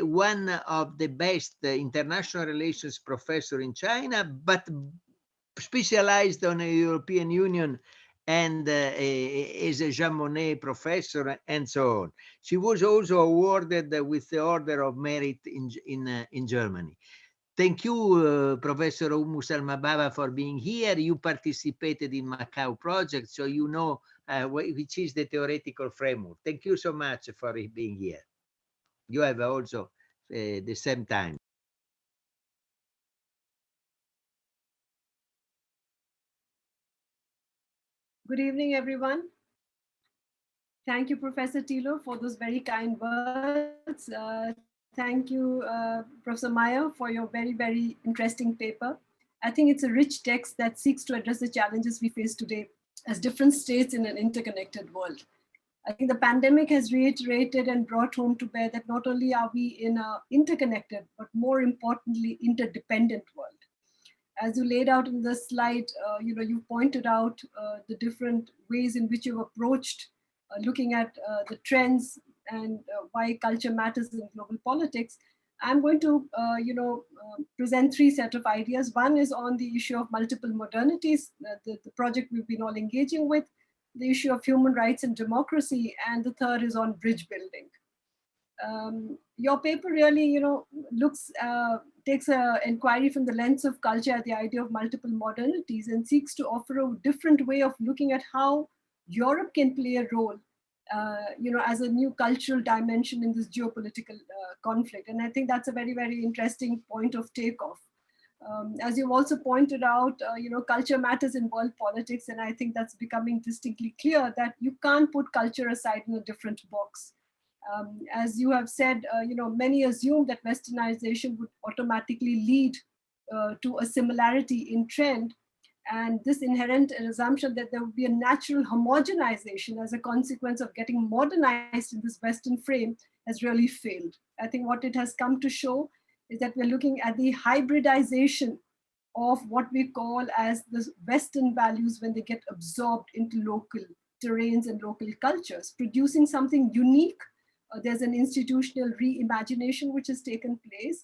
one of the best international relations professor in China, but specialized on the European Union and is a Jean Monnet professor and so on. She was also awarded with the Order of Merit in Germany. Thank you, Professor Ummu Salma Bava, for being here. You participated in Macau project, so you know which is the theoretical framework. Thank you so much for being here. You have also the same time. Good evening, everyone. Thank you, Professor Tilo, for those very kind words. Thank you, Professor Meyer, for your very interesting paper. I think it's a rich text that seeks to address the challenges we face today as different states in an interconnected world. I think the pandemic has reiterated and brought home to bear that not only are we in an interconnected, but more importantly, interdependent world. As you laid out in the slide, you pointed out the different ways in which you've approached looking at the trends and why culture matters in global politics. I'm going to, present three sets of ideas. One is on the issue of multiple modernities, the project we've been all engaging with, the issue of human rights and democracy, and the third is on bridge building. Your paper really, takes an inquiry from the lens of culture at the idea of multiple modernities and seeks to offer a different way of looking at how Europe can play a role, as a new cultural dimension in this geopolitical conflict. And I think that's a very interesting point of takeoff. As you've also pointed out, culture matters in world politics, and I think that's becoming distinctly clear that you can't put culture aside in a different box. As you have said, many assume that Westernization would automatically lead to a similarity in trend, and this inherent assumption that there would be a natural homogenization as a consequence of getting modernized in this Western frame has really failed. I think what it has come to show is that we're looking at the hybridization of what we call as the Western values when they get absorbed into local terrains and local cultures, producing something unique. There's an institutional reimagination which has taken place,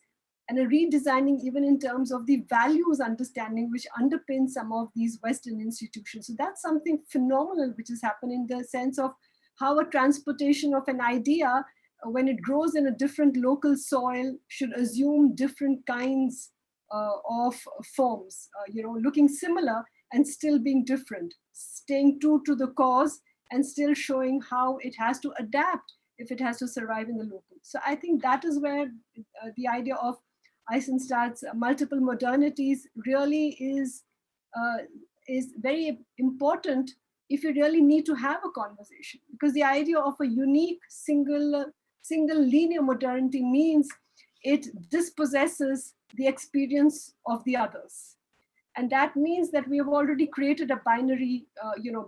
and a redesigning even in terms of the values understanding which underpin some of these Western institutions. So that's something phenomenal which has happened in the sense of how a transportation of an idea, when it grows in a different local soil, should assume different kinds of forms, looking similar and still being different, staying true to the cause and still showing how it has to adapt if it has to survive in the local. So I think that is where the idea of Eisenstadt's multiple modernities really is very important if you really need to have a conversation, because the idea of a unique single linear modernity means it dispossesses the experience of the others. And that means that we have already created a binary,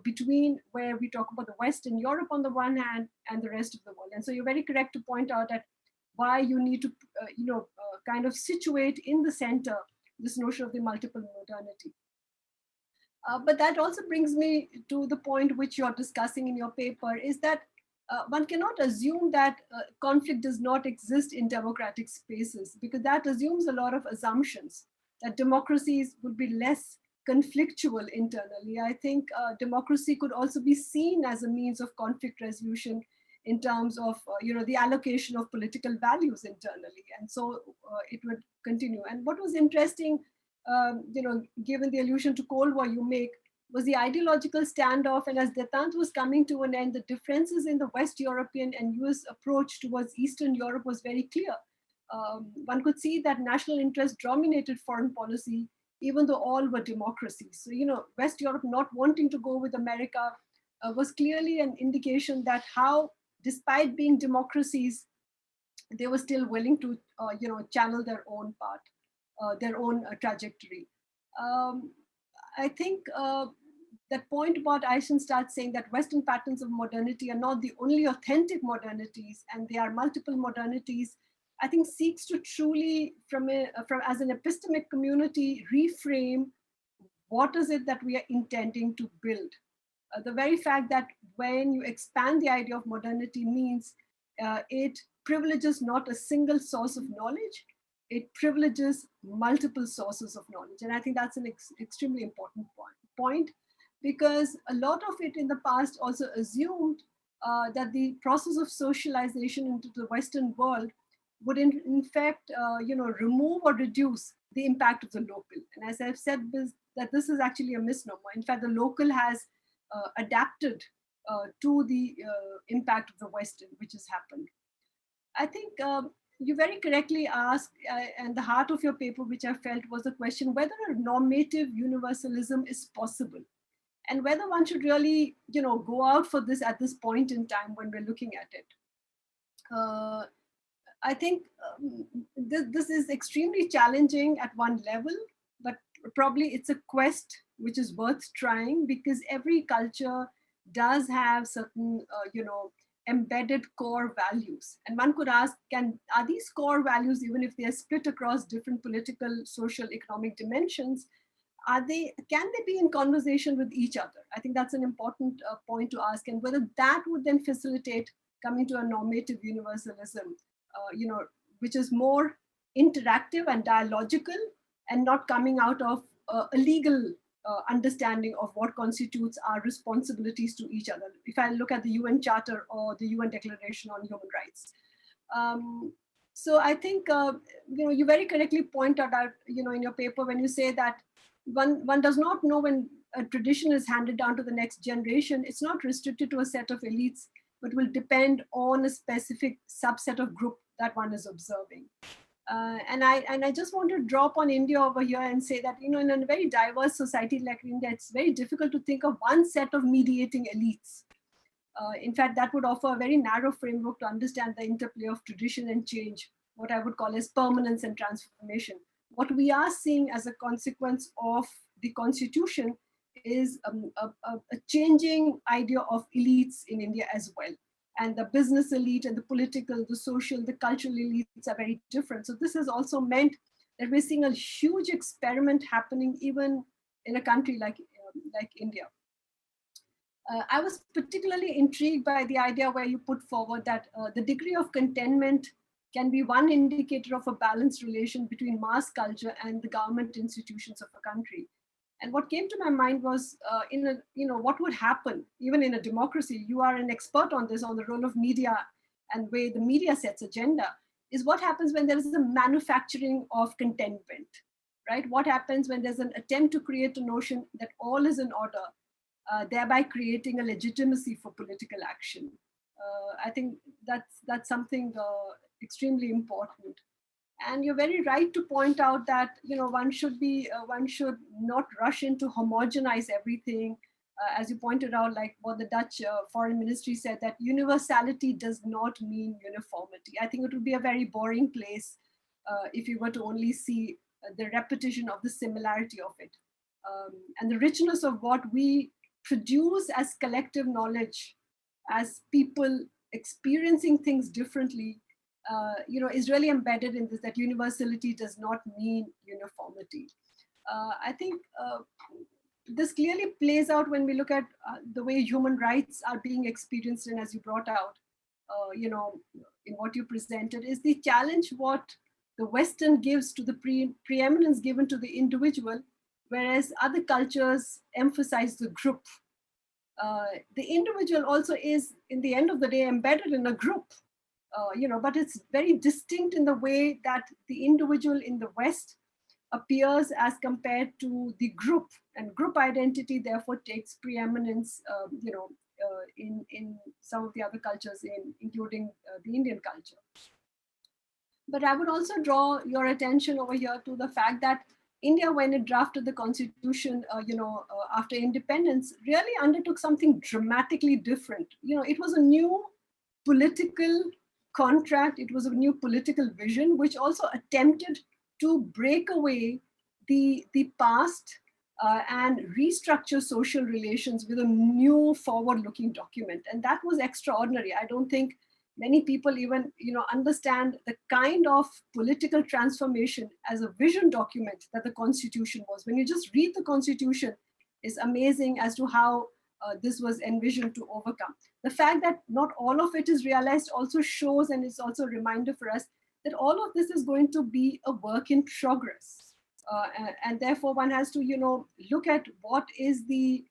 between where we talk about the West and Europe on the one hand and the rest of the world. And so you're very correct to point out that why you need to, kind of situate in the center this notion of the multiple modernity. But that also brings me to the point which you're discussing in your paper, is that one cannot assume that conflict does not exist in democratic spaces, because that assumes a lot of assumptions that democracies would be less conflictual internally. I think democracy could also be seen as a means of conflict resolution in terms of the allocation of political values internally, and so it would continue. And what was interesting, given the allusion to Cold War you make, was the ideological standoff. And as détente was coming to an end, the differences in the West European and US approach towards Eastern Europe was very clear. One could see that national interest dominated foreign policy, even though all were democracies. So, West Europe not wanting to go with America was clearly an indication that how, despite being democracies, they were still willing to, channel their own path, their own trajectory. I think that point about Eisenstadt saying that Western patterns of modernity are not the only authentic modernities, and they are multiple modernities, I think seeks to truly, as an epistemic community, reframe what is it that we are intending to build. The very fact that when you expand the idea of modernity means it privileges not a single source of knowledge, it privileges multiple sources of knowledge. And I think that's an extremely important point, because a lot of it in the past also assumed that the process of socialization into the Western world would in fact, remove or reduce the impact of the local. And as I've said, this is actually a misnomer. In fact, the local has adapted to the impact of the Western, which has happened. I think you very correctly asked, and the heart of your paper, which I felt was the question whether a normative universalism is possible, and whether one should really, go out for this at this point in time when we're looking at it. I think this is extremely challenging at one level, but probably it's a quest which is worth trying, because every culture does have certain, embedded core values. And one could ask, are these core values, even if they are split across different political, social, economic dimensions, can they be in conversation with each other? I think that's an important point to ask, and whether that would then facilitate coming to a normative universalism, which is more interactive and dialogical, and not coming out of a legal understanding of what constitutes our responsibilities to each other. If I look at the UN Charter or the UN Declaration on Human Rights. So I think, you very correctly point out, in your paper, when you say that one does not know when a tradition is handed down to the next generation, it's not restricted to a set of elites, but will depend on a specific subset of group that one is observing. And I just want to drop on India over here and say that, in a very diverse society like India, it's very difficult to think of one set of mediating elites. In fact, that would offer a very narrow framework to understand the interplay of tradition and change, what I would call as permanence and transformation. What we are seeing as a consequence of the constitution is a changing idea of elites in India as well. And the business elite and the political, the social, the cultural elites are very different. So this has also meant that we're seeing a huge experiment happening even in a country like India. I was particularly intrigued by the idea where you put forward that the degree of contentment can be one indicator of a balanced relation between mass culture and the government institutions of a country. And what came to my mind was, what would happen even in a democracy? You are an expert on this, on the role of media and way the media sets agenda, is what happens when there is a manufacturing of contentment, right? What happens when there's an attempt to create a notion that all is in order, thereby creating a legitimacy for political action. I think that's something extremely important. And you're very right to point out that one should not rush in to homogenize everything. As you pointed out, like what the Dutch foreign ministry said, that universality does not mean uniformity. I think it would be a very boring place if you were to only see the repetition of the similarity of it. And the richness of what we produce as collective knowledge, as people experiencing things differently, is really embedded in this, that universality does not mean uniformity. I think this clearly plays out when we look at the way human rights are being experienced, and as you brought out, in what you presented, is the challenge what the Western gives to the preeminence given to the individual, whereas other cultures emphasize the group. The individual also is, in the end of the day, embedded in a group, but it's very distinct in the way that the individual in the West appears as compared to the group, and group identity therefore takes preeminence, in some of the other cultures, including the Indian culture. But I would also draw your attention over here to the fact that India, when it drafted the constitution, after independence, really undertook something dramatically different. It was a new political contract. It was a new political vision, which also attempted to break away the past and restructure social relations with a new forward-looking document. And that was extraordinary. I don't think many people even understand the kind of political transformation as a vision document that the Constitution was. When you just read the Constitution, it's amazing as to how this was envisioned to overcome. The fact that not all of it is realized also shows, and it's also a reminder for us, that all of this is going to be a work in progress. And therefore one has to look at what is the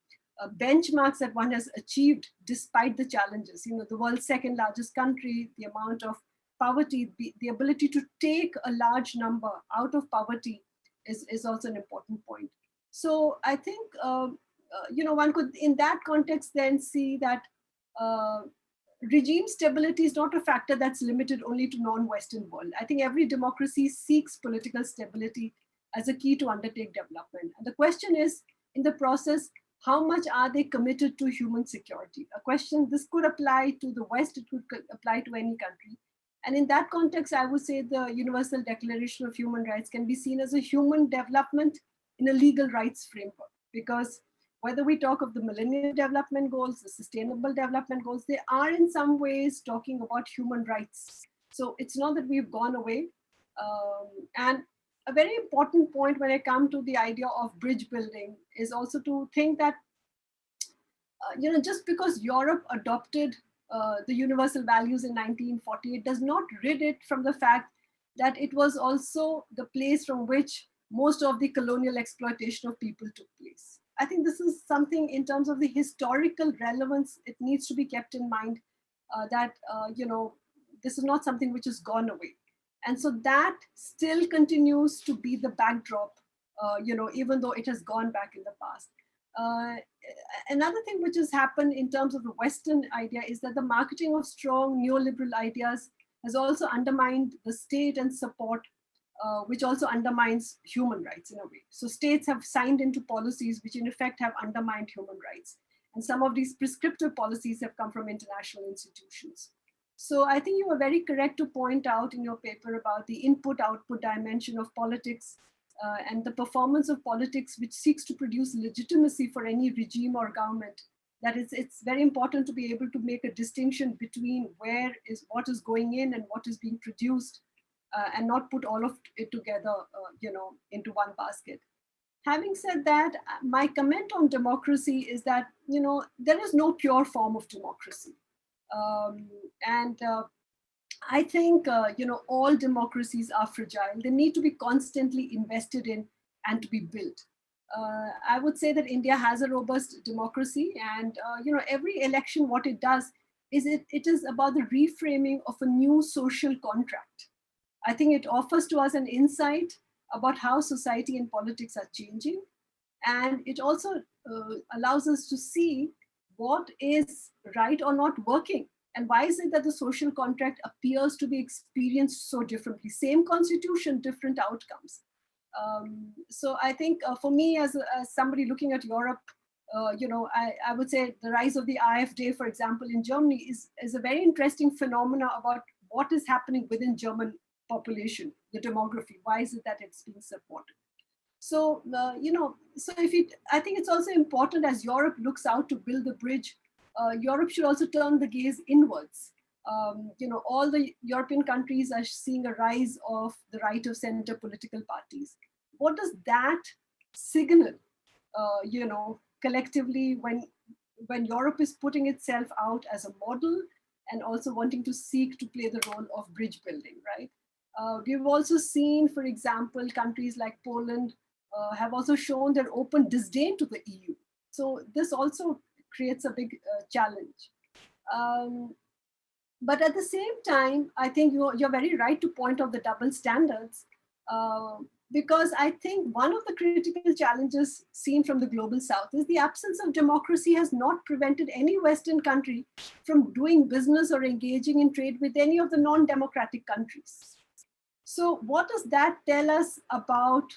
benchmarks that one has achieved despite the challenges. The world's second largest country, the amount of poverty, the ability to take a large number out of poverty is also an important point. So I think, one could, in that context, then see that regime stability is not a factor that's limited only to non-Western world. I think every democracy seeks political stability as a key to undertake development. And the question is, in the process, how much are they committed to human security? A question, this could apply to the West, it could apply to any country. And in that context, I would say the Universal Declaration of Human Rights can be seen as a human development in a legal rights framework. Because whether we talk of the Millennium Development Goals, the Sustainable Development Goals, they are in some ways talking about human rights. So it's not that we've gone away. And a very important point when I come to the idea of bridge building is also to think that, just because Europe adopted the universal values in 1948 does not rid it from the fact that it was also the place from which most of the colonial exploitation of people took place. I think this is something in terms of the historical relevance, it needs to be kept in mind that, this is not something which has gone away. And so that still continues to be the backdrop, even though it has gone back in the past. Another thing which has happened in terms of the Western idea is that the marketing of strong neoliberal ideas has also undermined the state and support, which also undermines human rights in a way. So states have signed into policies which in effect have undermined human rights. And some of these prescriptive policies have come from international institutions. So I think you were very correct to point out in your paper about the input-output dimension of politics and the performance of politics which seeks to produce legitimacy for any regime or government. That it's very important to be able to make a distinction between what is going in and what is being produced and not put all of it together, into one basket. Having said that, my comment on democracy is that, there is no pure form of democracy. I think, all democracies are fragile. They need to be constantly invested in and to be built. I would say that India has a robust democracy, and, every election, what it does is it is about the reframing of a new social contract. I think it offers to us an insight about how society and politics are changing. And it also allows us to see what is right or not working. And why is it that the social contract appears to be experienced so differently? Same constitution, different outcomes. So I think for me, as somebody looking at Europe, I would say the rise of the AfD, for example, in Germany is a very interesting phenomena about what is happening within German population, the demography. Why is it that it's being supported? So, I think it's also important as Europe looks out to build the bridge, Europe should also turn the gaze inwards. All the European countries are seeing a rise of the right of center political parties. What does that signal collectively when Europe is putting itself out as a model and also wanting to seek to play the role of bridge building, right? We've also seen, for example, countries like Poland have also shown their open disdain to the EU. So this also creates a big challenge. But at the same time, I think you're very right to point out the double standards, because I think one of the critical challenges seen from the global south is the absence of democracy has not prevented any Western country from doing business or engaging in trade with any of the non-democratic countries. So what does that tell us about,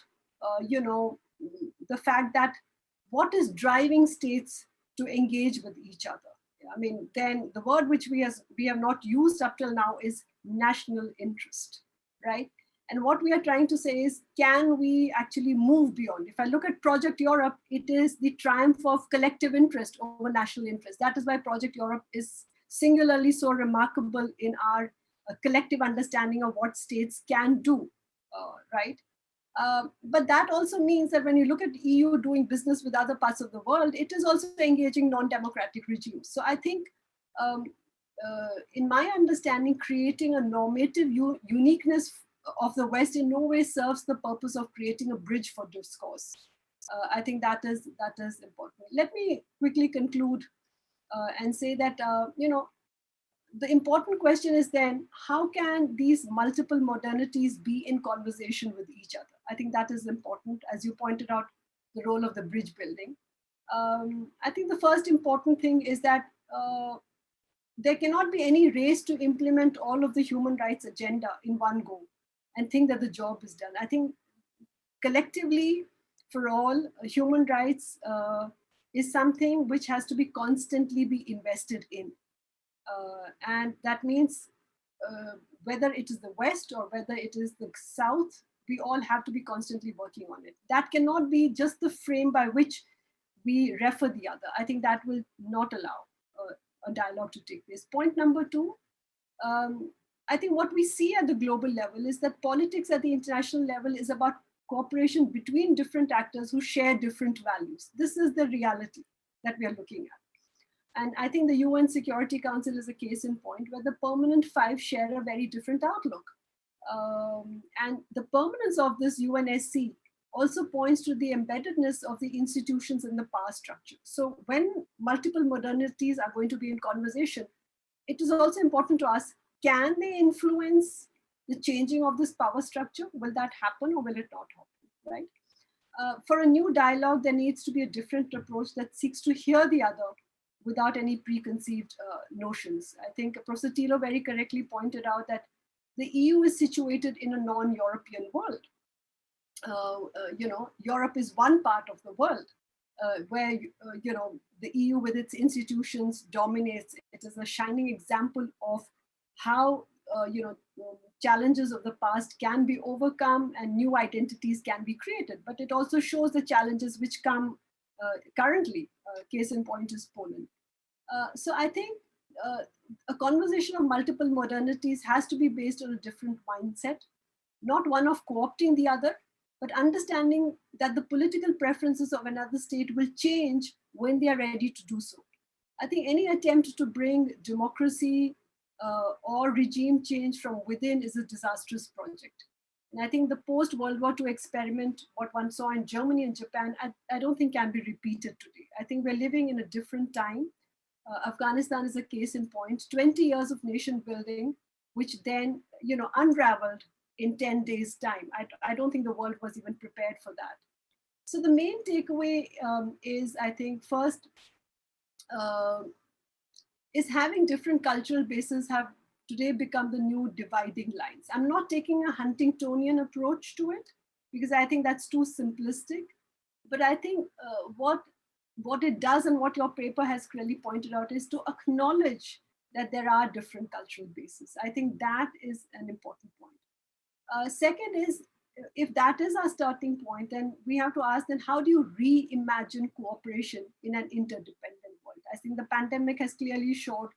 the fact that what is driving states to engage with each other? I mean, then the word which we have not used up till now is national interest, right? And what we are trying to say is, can we actually move beyond? If I look at Project Europe, it is the triumph of collective interest over national interest. That is why Project Europe is singularly so remarkable in our collective understanding of what states can do, right? But that also means that when you look at the EU doing business with other parts of the world, it is also engaging non-democratic regimes. So I think, in my understanding, creating a normative uniqueness of the West in no way serves the purpose of creating a bridge for discourse. I think that is important. Let me quickly conclude and say that, the important question is then, how can these multiple modernities be in conversation with each other? I think that is important, as you pointed out, the role of the bridge building. I think the first important thing is that there cannot be any race to implement all of the human rights agenda in one go and think that the job is done. I think collectively, for all, human rights is something which has to be constantly be invested in. And that means whether it is the West or whether it is the South, we all have to be constantly working on it. That cannot be just the frame by which we refer the other. I think that will not allow a dialogue to take place. Point number two, I think what we see at the global level is that politics at the international level is about cooperation between different actors who share different values. This is the reality that we are looking at. And I think the UN Security Council is a case in point where the permanent five share a very different outlook. And the permanence of this UNSC also points to the embeddedness of the institutions in the power structure. So when multiple modernities are going to be in conversation, it is also important to ask, can they influence the changing of this power structure? Will that happen or will it not happen, right? For a new dialogue, there needs to be a different approach that seeks to hear the other without any preconceived notions. I think Professor Tilo very correctly pointed out that the EU is situated in a non-European world. Europe is one part of the world where, the EU with its institutions dominates. It is a shining example of how, challenges of the past can be overcome and new identities can be created. But it also shows the challenges which come currently. Case in point is Poland. So I think a conversation of multiple modernities has to be based on a different mindset, not one of co-opting the other, but understanding that the political preferences of another state will change when they are ready to do so. I think any attempt to bring democracy or regime change from within is a disastrous project. And I think the post-World War II experiment, what one saw in Germany and Japan, I don't think can be repeated today. I think we're living in a different time. Afghanistan is a case in point, 20 years of nation building, which then, unraveled in 10 days' time. I don't think the world was even prepared for that. So the main takeaway is, I think, first, is having different cultural bases have today become the new dividing lines. I'm not taking a Huntingtonian approach to it because I think that's too simplistic. But I think what it does and what your paper has clearly pointed out is to acknowledge that there are different cultural bases. I think that is an important point. Second is, if that is our starting point, then we have to ask, then how do you reimagine cooperation in an interdependent world? I think the pandemic has clearly showed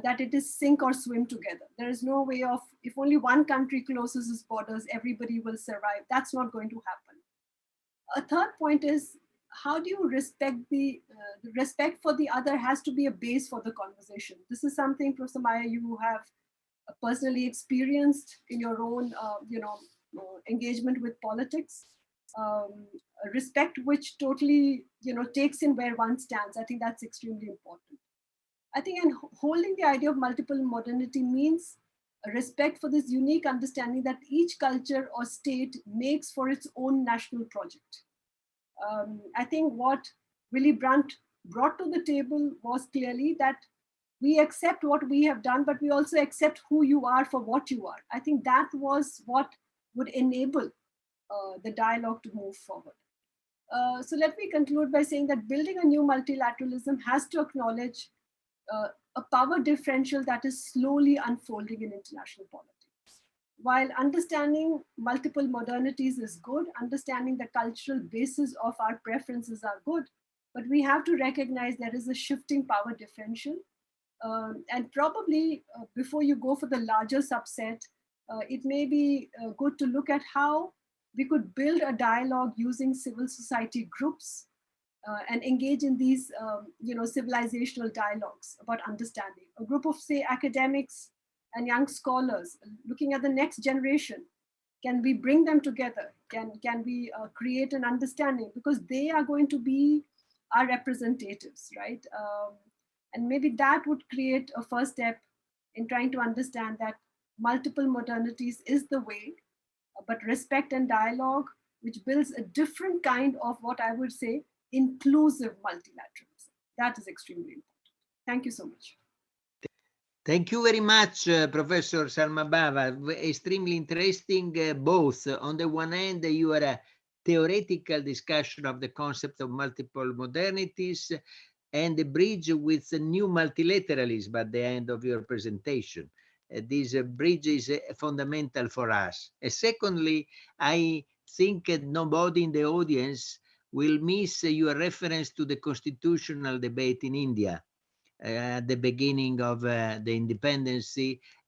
that it is sink or swim together. There is no way of, if only one country closes its borders, everybody will survive. That's not going to happen. A third point is, how do you respect the respect for the other has to be a base for the conversation. This is something, Professor Meyer, you have personally experienced in your own, engagement with politics. Respect which totally, takes in where one stands. I think that's extremely important. I think in holding the idea of multiple modernity means a respect for this unique understanding that each culture or state makes for its own national project. I think what Willy Brandt brought to the table was clearly that we accept what we have done, but we also accept who you are for what you are. I think that was what would enable the dialogue to move forward. So let me conclude by saying that building a new multilateralism has to acknowledge a power differential that is slowly unfolding in international politics. While understanding multiple modernities is good, understanding the cultural basis of our preferences are good, but we have to recognize there is a shifting power differential. And probably before you go for the larger subset, it may be good to look at how we could build a dialogue using civil society groups and engage in these, civilizational dialogues about understanding. A group of, say, academics and young scholars looking at the next generation. Can we bring them together? Can we create an understanding? Because they are going to be our representatives, right? And maybe that would create a first step in trying to understand that multiple modernities is the way, but respect and dialogue, which builds a different kind of what I would say, inclusive multilateralism. That is extremely important. Thank you so much. Thank you very much, Professor Salmabava. Extremely interesting, both. On the one hand, you are a theoretical discussion of the concept of multiple modernities and the bridge with the new multilateralism at the end of your presentation. This bridge is fundamental for us. Secondly, I think nobody in the audience will miss your reference to the constitutional debate in India at the beginning of the independence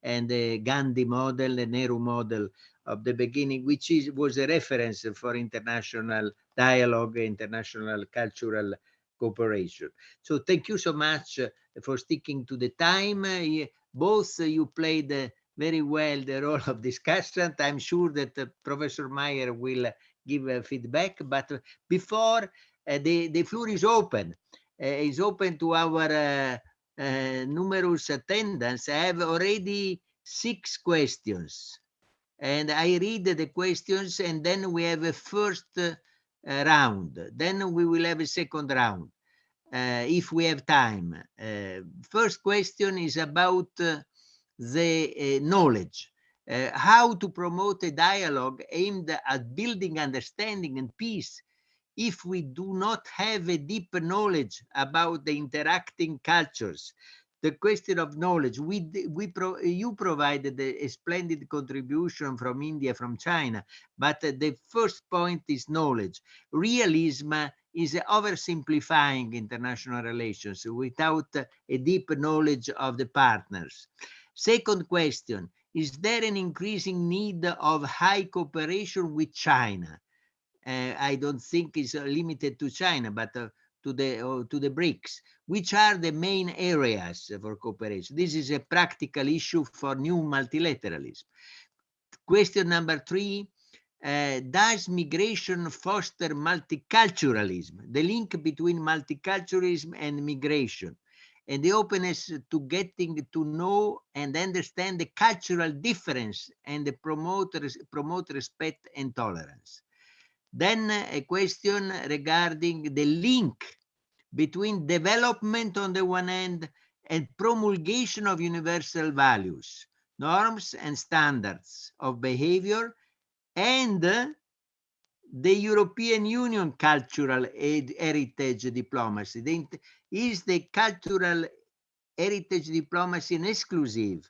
and the Gandhi model, the Nehru model of the beginning, which was a reference for international dialogue, international cultural cooperation. So thank you so much for sticking to the time. Both you played very well the role of discussant. I'm sure that Professor Meyer will give feedback, but before the floor is open. Is open to our numerous attendants. I have already 6 questions, and I read the questions, and then we have a first round. Then we will have a second round if we have time. First question is about the knowledge. How to promote a dialogue aimed at building understanding and peace if we do not have a deep knowledge about the interacting cultures. The question of knowledge, you provided a splendid contribution from India, from China, but the first point is knowledge. Realism is oversimplifying international relations without a deep knowledge of the partners. Second question, is there an increasing need of high cooperation with China? I don't think it's limited to China, but to the BRICS. Which are the main areas for cooperation? This is a practical issue for new multilateralism. Question number 3, does migration foster multiculturalism? The link between multiculturalism and migration, and the openness to getting to know and understand the cultural difference and the promote respect and tolerance. Then a question regarding the link between development on the one hand and promulgation of universal values, norms and standards of behavior, and the European Union cultural heritage diplomacy. Is the cultural heritage diplomacy an exclusive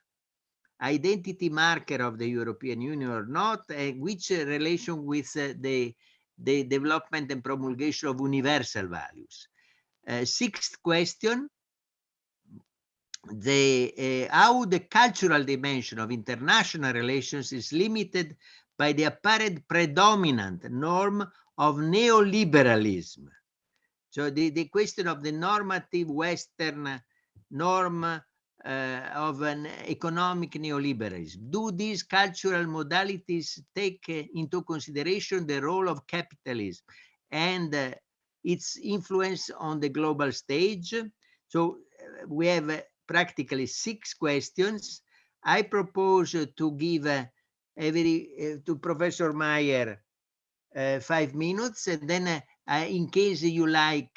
identity marker of the European Union or not? Which relation with the development and promulgation of universal values? 6th question, how the cultural dimension of international relations is limited by the apparent predominant norm of neoliberalism. So the question of the normative Western norm of an economic neoliberalism. Do these cultural modalities take into consideration the role of capitalism and its influence on the global stage? So we have practically 6 questions. I propose to give to Professor Meyer 5 minutes, and then in case you like,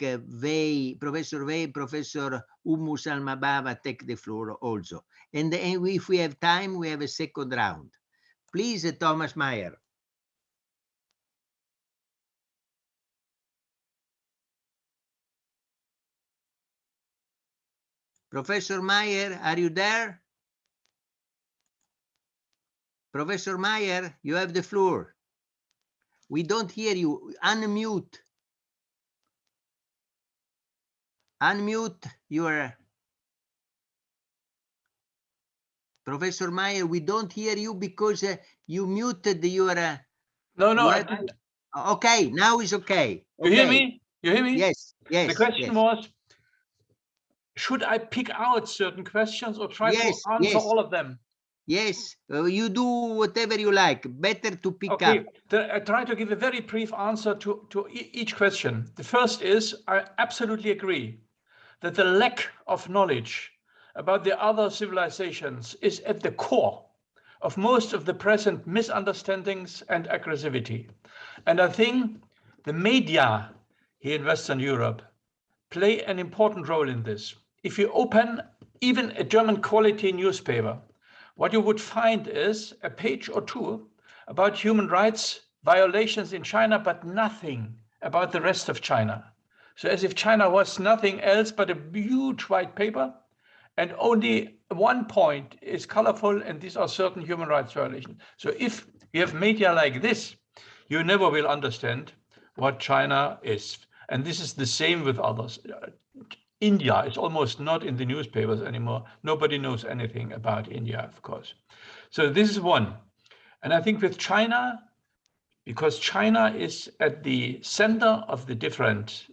Professor Vey, Professor Hummus Almababa take the floor also. And if we have time, we have a second round. Please, Thomas Meyer. Professor Meyer, are you there? Professor Meyer, you have the floor. We don't hear you. Unmute. Unmute your... Professor Meyer, we don't hear you because you muted your... No, Okay, now it's okay. You hear me? You hear me? Yes, yes. The question was, should I pick out certain questions or try to answer all of them? Yes, you do whatever you like. Better to pick up. I try to give a very brief answer to each question. The first is, I absolutely agree that the lack of knowledge about the other civilizations is at the core of most of the present misunderstandings and aggressivity. And I think the media here in Western Europe play an important role in this. If you open even a German quality newspaper, what you would find is a page or two about human rights violations in China, but nothing about the rest of China. So as if China was nothing else but a huge white paper, and only one point is colorful, and these are certain human rights violations. So if you have media like this, you never will understand what China is. And this is the same with others. India is almost not in the newspapers anymore. Nobody knows anything about India, of course. So this is one. And I think with China, because China is at the center of the different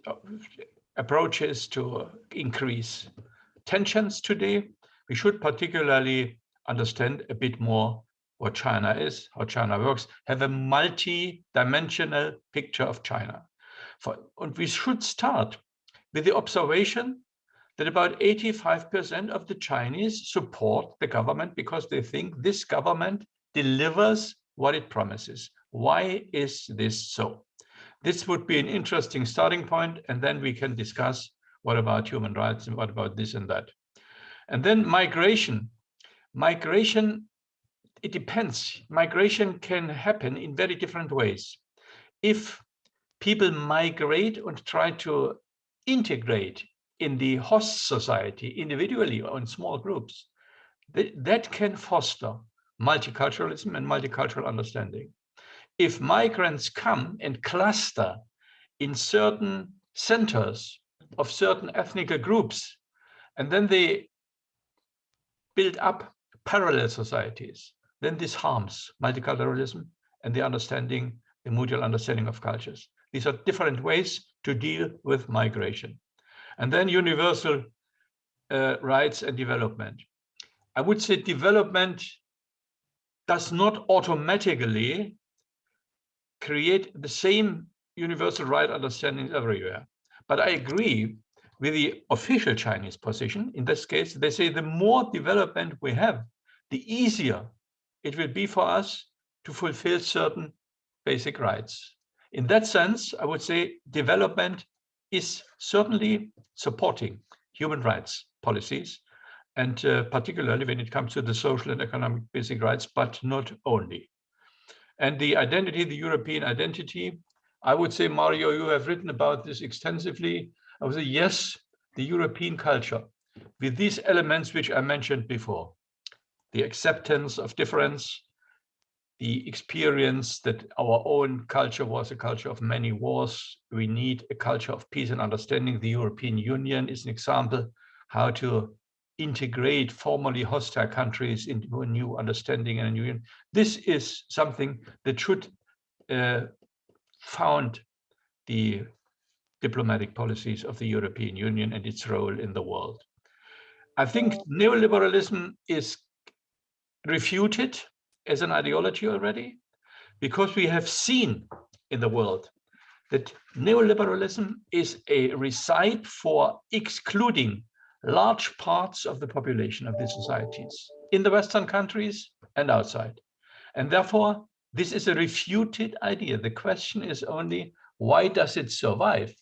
approaches to increase tensions today, we should particularly understand a bit more what China is, how China works, have a multi-dimensional picture of China. And we should start with the observation that about 85% of the Chinese support the government because they think this government delivers what it promises. Why is this so? This would be an interesting starting point, and then we can discuss what about human rights and what about this and that. And then migration. Migration, it depends. Migration can happen in very different ways. If people migrate and try to integrate in the host society individually or in small groups, that can foster multiculturalism and multicultural understanding. If migrants come and cluster in certain centers of certain ethnic groups, and then they build up parallel societies, then this harms multiculturalism and the mutual understanding of cultures. These are different ways to deal with migration. And then universal rights and development. I would say development does not automatically create the same universal right understandings everywhere. But I agree with the official Chinese position. In this case, they say the more development we have, the easier it will be for us to fulfill certain basic rights. In that sense, I would say development is certainly supporting human rights policies, and particularly when it comes to the social and economic basic rights, but not only. And the identity, the European identity, I would say, Mario, you have written about this extensively. I would say, yes, the European culture, with these elements which I mentioned before, the acceptance of difference, the experience that our own culture was a culture of many wars. We need a culture of peace and understanding. The European Union is an example how to integrate formerly hostile countries into a new understanding and a new union. This is something that should found the diplomatic policies of the European Union and its role in the world. I think neoliberalism is refuted as an ideology already, because we have seen in the world that neoliberalism is a recipe for excluding large parts of the population of these societies in the Western countries and outside. And therefore, this is a refuted idea. The question is only, why does it survive?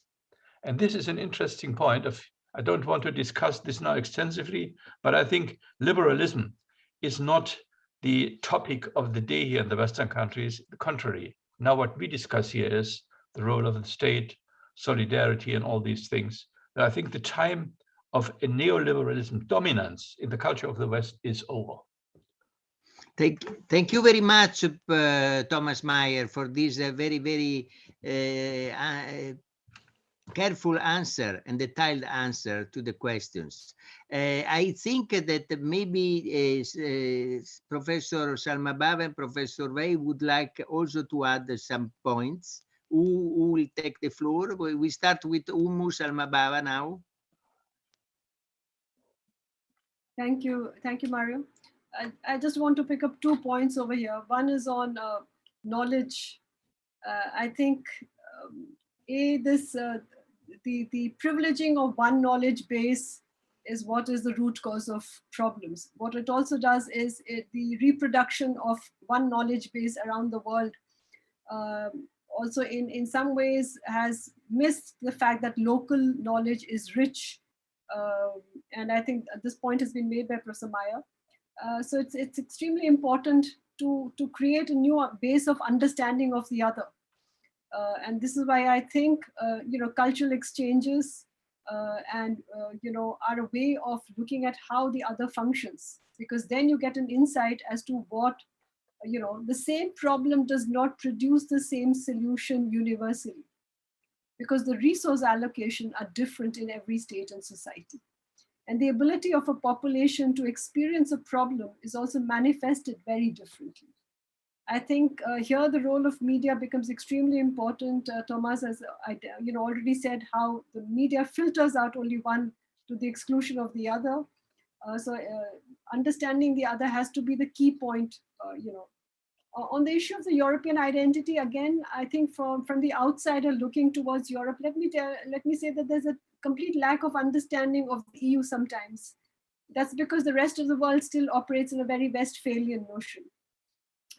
And this is an interesting point of, I don't want to discuss this now extensively, but I think liberalism is not the topic of the day here in the Western countries. The contrary. Now what we discuss here is the role of the state, solidarity, and all these things. And I think the time of a neoliberalism dominance in the culture of the West is over. Thank you very much, Thomas Meyer, for this very, very careful answer and detailed answer to the questions. I think that maybe Professor Salmabava and Professor Wei would like also to add some points. Who will take the floor? We start with Salmabava now. Thank you, Mario. I just want to pick up 2 points over here. One is on knowledge. I think the privileging of one knowledge base is what is the root cause of problems. What it also does is the reproduction of one knowledge base around the world also in some ways has missed the fact that local knowledge is rich. And I think this point has been made by Professor Meyer. So it's extremely important to create a new base of understanding of the other. And this is why I think, cultural exchanges and, are a way of looking at how the other functions, because then you get an insight as to what, the same problem does not produce the same solution universally, because the resource allocation are different in every state and society. And the ability of a population to experience a problem is also manifested very differently. I think here the role of media becomes extremely important. Thomas has already said how the media filters out only one to the exclusion of the other. So understanding the other has to be the key point. On the issue of the European identity, again, I think from the outsider looking towards Europe, let me say that there's a complete lack of understanding of the EU sometimes. That's because the rest of the world still operates in a very Westphalian notion.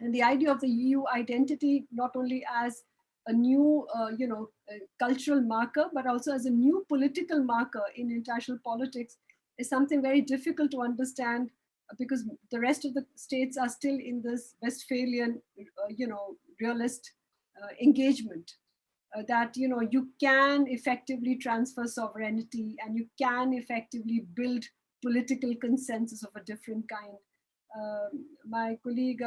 And the idea of the EU identity, not only as a new, cultural marker, but also as a new political marker in international politics, is something very difficult to understand, because the rest of the states are still in this Westphalian, realist engagement. That you can effectively transfer sovereignty and you can effectively build political consensus of a different kind. My colleague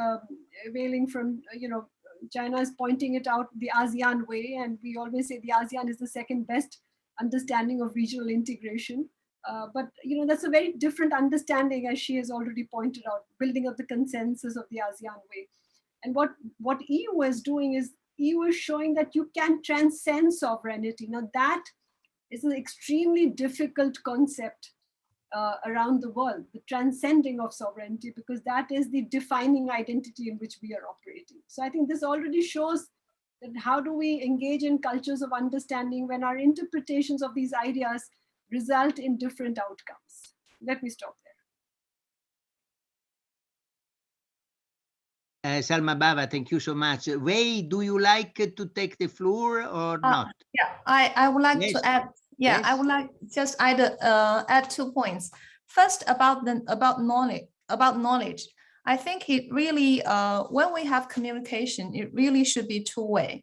Wei from China is pointing it out the ASEAN way, and we always say the ASEAN is the second best understanding of regional integration. But that's a very different understanding, as she has already pointed out, building of the consensus of the ASEAN way. And what EU is doing is EU is showing that you can transcend sovereignty. Now that is an extremely difficult concept around the world, the transcending of sovereignty, because that is the defining identity in which we are operating. So I think this already shows that how do we engage in cultures of understanding when our interpretations of these ideas result in different outcomes. Let me stop there. Salmabava, thank you so much. Wei, do you like to take the floor or not? Yeah, I would like to add. Yeah, yes. I would like just add 2 points. First, about knowledge. I think it really, when we have communication, it really should be two-way.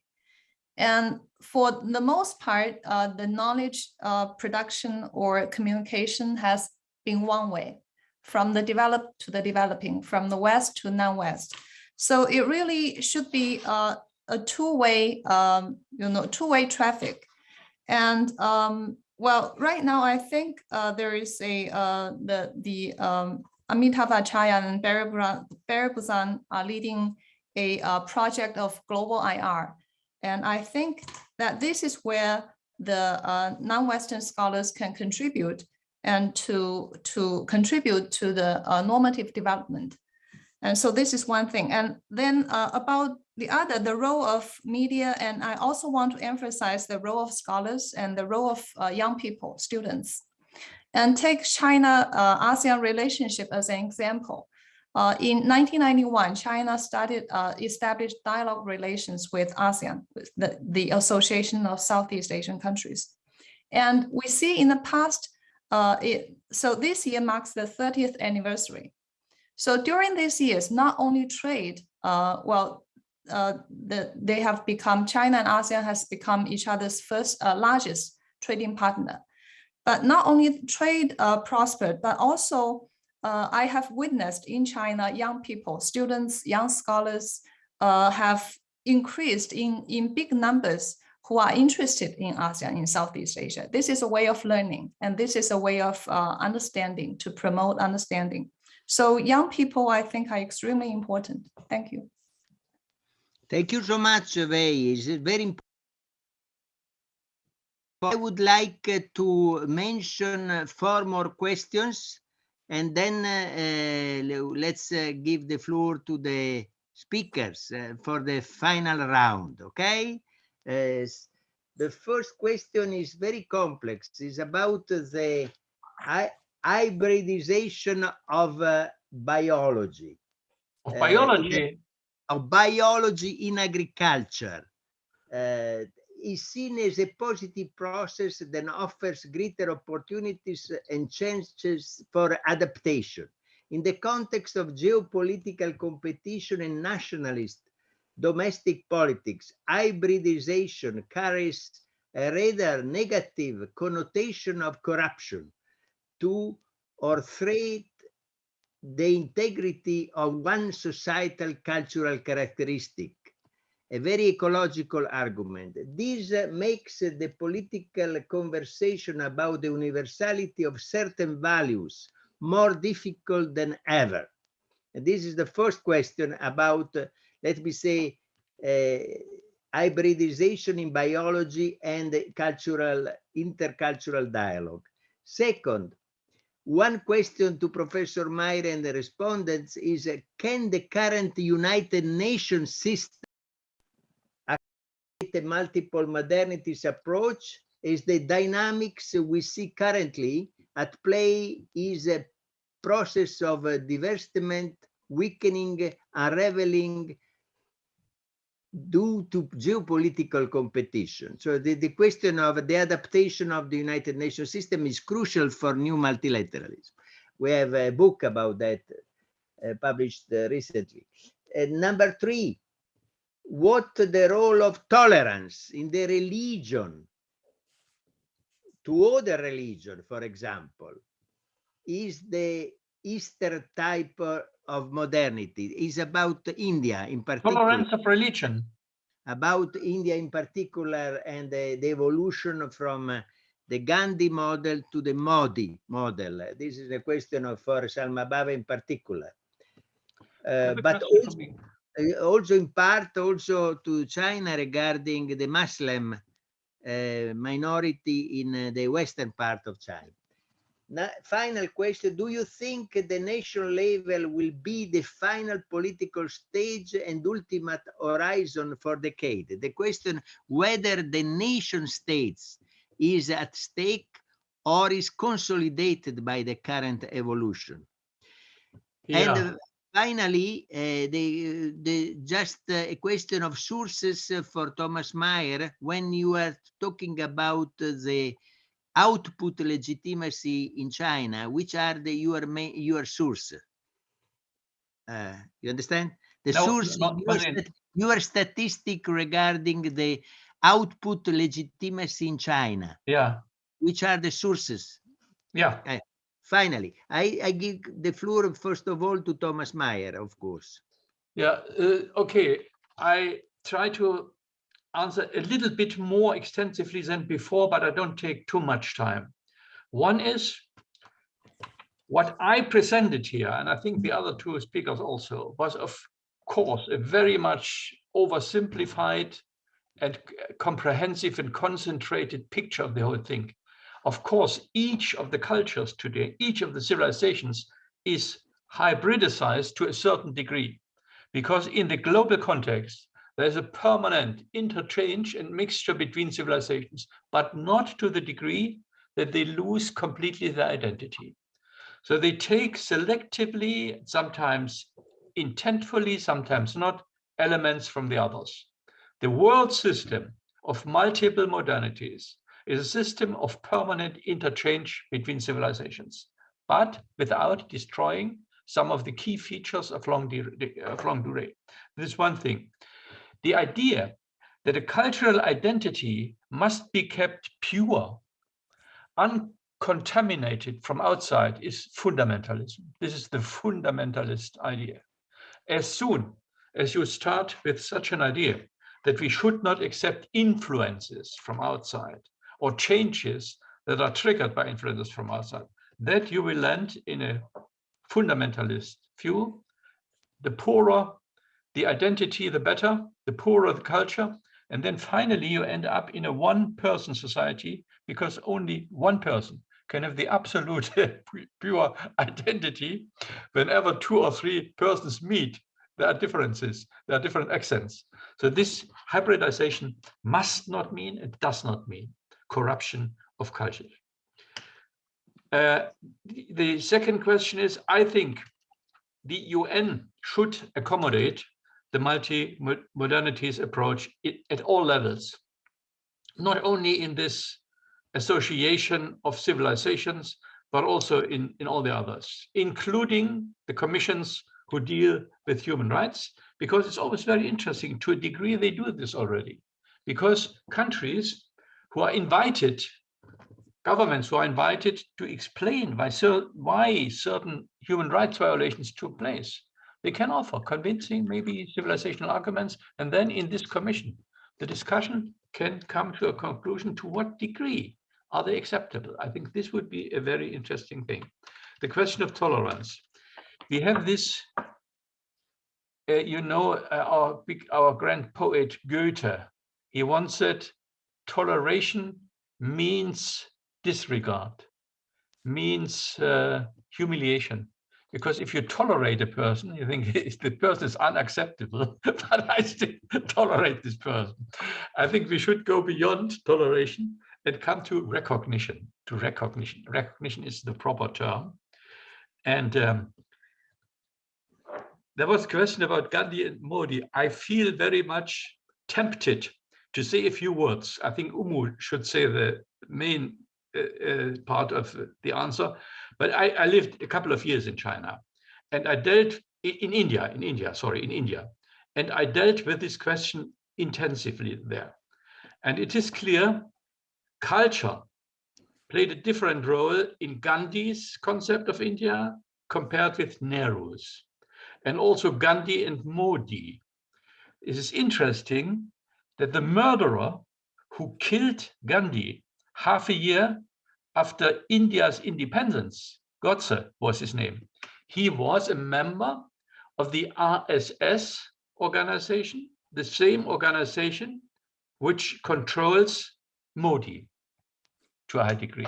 And for the most part, the knowledge production or communication has been one way, from the developed to the developing, from the West to non-West. So it really should be a two-way, two-way traffic. And well, right now I think there is the Amitabh Acharya and Vice-Président are leading a project of global IR. And I think that this is where the non-Western scholars can contribute and to contribute to the normative development. And so this is one thing. And then about the other, the role of media, and I also want to emphasize the role of scholars and the role of young people, students. And take China-ASEAN relationship as an example. In 1991, China established dialogue relations with ASEAN, with the Association of Southeast Asian Countries. And we see in the past, so this year marks the 30th anniversary. So during these years, not only trade, they have become, China and ASEAN has become each other's first largest trading partner. But not only trade prospered, but also I have witnessed in China, young people, students, young scholars have increased in big numbers who are interested in ASEAN, in Southeast Asia. This is a way of learning, and this is a way of understanding, to promote understanding. So young people, I think, are extremely important. Thank you. Thank you so much, Wei. It's very important. I would like to mention 4 more questions, and then let's give the floor to the speakers for the final round, okay? The first question is very complex. It's about the hybridization of biology. Of biology? Of biology in agriculture. Is seen as a positive process that offers greater opportunities and chances for adaptation. In the context of geopolitical competition and nationalist domestic politics, hybridization carries a rather negative connotation of corruption to or threat the integrity of one societal cultural characteristic. A very ecological argument. This makes the political conversation about the universality of certain values more difficult than ever. And this is the first question about, let me say, hybridization in biology and intercultural dialogue. Second, one question to Professor Meyer and the respondents is, can the current United Nations system a multiple modernities approach? Is the dynamics we see currently at play is a process of divestment, weakening, unraveling due to geopolitical competition. So the question of the adaptation of the United Nations system is crucial for new multilateralism. We have a book about that published recently. Number 3, what the role of tolerance in the religion to other religion, for example, is the Eastern type of modernity, is about India in particular. Tolerance of religion. About India in particular, and the evolution from the Gandhi model to the Modi model. This is a question of for Salma Baba in particular. But also in part also to China regarding the Muslim minority in the western part of China. Now, final question, do you think the nation level will be the final political stage and ultimate horizon for decade? The question whether the nation states is at stake or is consolidated by the current evolution. Yeah. And finally, just a question of sources for Thomas Meyer. When you are talking about the output legitimacy in China, which are your source? You understand? The source, your statistic regarding the output legitimacy in China. Yeah. Which are the sources? Yeah. Finally, I give the floor first of all to Thomas Meyer, of course. Yeah, okay. I try to answer a little bit more extensively than before, but I don't take too much time. One is what I presented here, and I think the other 2 speakers also, was of course a very much oversimplified and comprehensive and concentrated picture of the whole thing. Of course, each of the cultures today, each of the civilizations is hybridized to a certain degree, because in the global context, there's a permanent interchange and mixture between civilizations, but not to the degree that they lose completely their identity. So they take selectively, sometimes intentfully, sometimes not, elements from the others. The world system of multiple modernities is a system of permanent interchange between civilizations, but without destroying some of the key features of longue durée. This is one thing. The idea that a cultural identity must be kept pure, uncontaminated from outside, is fundamentalism. This is the fundamentalist idea. As soon as you start with such an idea that we should not accept influences from outside or changes that are triggered by influences from outside, that you will land in a fundamentalist view. The poorer the identity, the better, the poorer the culture. And then finally, you end up in a one-person society, because only one person can have the absolute pure identity. Whenever two or three persons meet, there are differences, there are different accents. So this hybridization must not mean, it does not mean, corruption of culture. The second question is, I think the UN should accommodate the multi-modernities approach at all levels, not only in this association of civilizations, but also in all the others, including the commissions who deal with human rights, because it's always very interesting. To a degree, they do this already, because countries who are invited, governments who are invited to explain why certain human rights violations took place, they can offer convincing, maybe civilizational arguments, and then in this commission, the discussion can come to a conclusion to what degree are they acceptable. I think this would be a very interesting thing. The question of tolerance. We have this, our grand poet Goethe, he once said, toleration means disregard, means humiliation. Because if you tolerate a person, you think the person is unacceptable, but I still tolerate this person. I think we should go beyond toleration and come to recognition. Recognition is the proper term. And there was a question about Gandhi and Modi. I feel very much tempted to say a few words. I think Umu should say the main part of the answer. But I lived a couple of years in China, and I dealt in India, and I dealt with this question intensively there. And it is clear culture played a different role in Gandhi's concept of India compared with Nehru's, and also Gandhi and Modi. It is interesting that the murderer who killed Gandhi half a year after India's independence, Godse was his name, he was a member of the RSS organization, the same organization which controls Modi to a high degree.